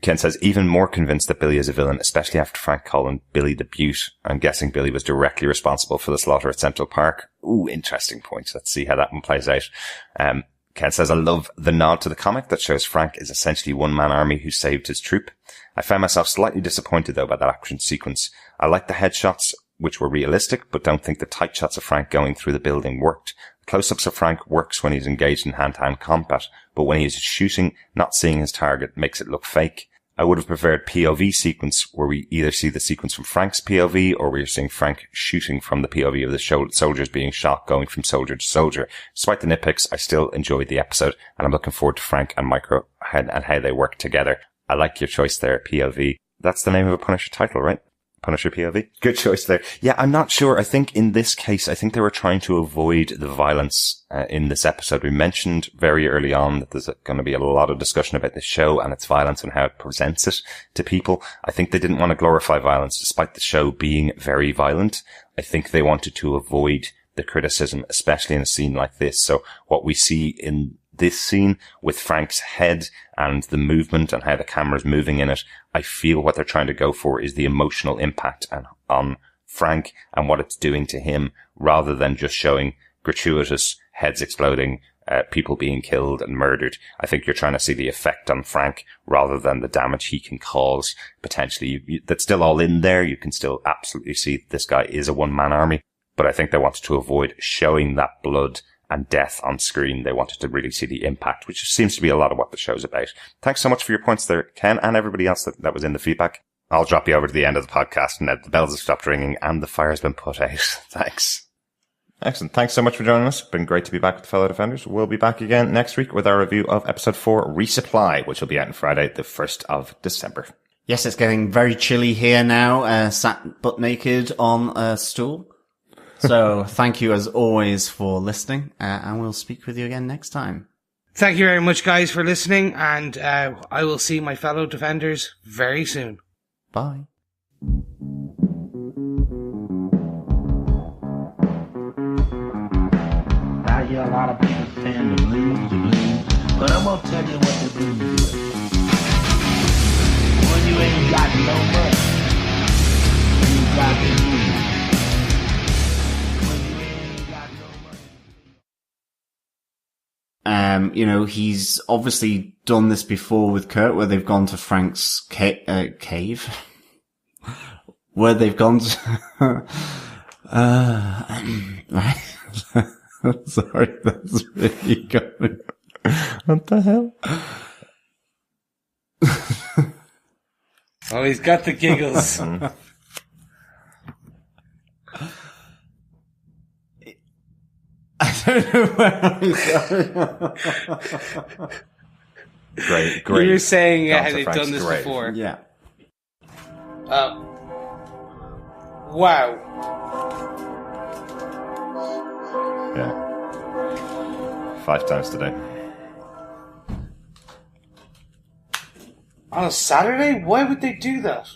Speaker 3: Ken says, even more convinced that Billy is a villain, especially after Frank calling Billy the Butte. I'm guessing Billy was directly responsible for the slaughter at Central Park. Ooh, interesting point. Let's see how that one plays out. Ken says, I love the nod to the comic that shows Frank is essentially one-man army who saved his troop. I found myself slightly disappointed, though, by that action sequence. I like the headshots, which were realistic, but don't think the tight shots of Frank going through the building worked. Close-ups of Frank works when he's engaged in hand-to-hand combat, but when he's shooting, not seeing his target makes it look fake. I would have preferred POV sequence where we either see the sequence from Frank's POV or we're seeing Frank shooting from the POV of the soldiers being shot, going from soldier to soldier. Despite the nitpicks, I still enjoyed the episode, and I'm looking forward to Frank and Micro and how they work together. I like your choice there, POV. That's the name of a Punisher title, right? Punisher POV. Good choice there. Yeah, I'm not sure. I think in this case, I think they were trying to avoid the violence in this episode. We mentioned very early on that there's going to be a lot of discussion about this show and its violence and how it presents it to people. I think they didn't want to glorify violence despite the show being very violent. I think they wanted to avoid the criticism, especially in a scene like this. So what we see in this scene with Frank's head and the movement and how the camera's moving in it, I feel what they're trying to go for is the emotional impact on Frank and what it's doing to him, rather than just showing gratuitous heads exploding, people being killed and murdered. I think you're trying to see the effect on Frank rather than the damage he can cause potentially. That's still all in there. You can still absolutely see this guy is a one-man army, but I think they wanted to avoid showing that blood and death on screen. They wanted to really see the impact, which seems to be a lot of what the show's about. Thanks so much for your points there, Ken, and everybody else that was in the feedback. I'll drop you over to the end of the podcast and the bells have stopped ringing and the fire's been put out. Thanks. Excellent. Thanks so much for joining us. Been great to be back with fellow defenders. We'll be back again next week with our review of episode 4, Resupply, which will be out on Friday, the 1st of December.
Speaker 4: Yes, it's getting very chilly here now, sat butt naked on a stool. So thank you as always for listening, and we'll speak with you again next time.
Speaker 1: Thank you very much, guys, for listening, and I will see my fellow defenders very soon.
Speaker 4: Bye.
Speaker 2: I hear a lot of people saying the blues, but I'm gonna tell you what the blues is. When you ain't got no money, you got the blues.
Speaker 4: He's obviously done this before with Kurt, where they've gone to Frank's cave, where they've gone to, right. Sorry, that's really going. What the hell?
Speaker 1: Oh, he's got the giggles.
Speaker 4: I don't know where I'm going.
Speaker 3: Great.
Speaker 1: You were saying had they done this before.
Speaker 4: Yeah.
Speaker 1: Wow.
Speaker 3: Yeah. 5 times today.
Speaker 1: On a Saturday? Why would they do that?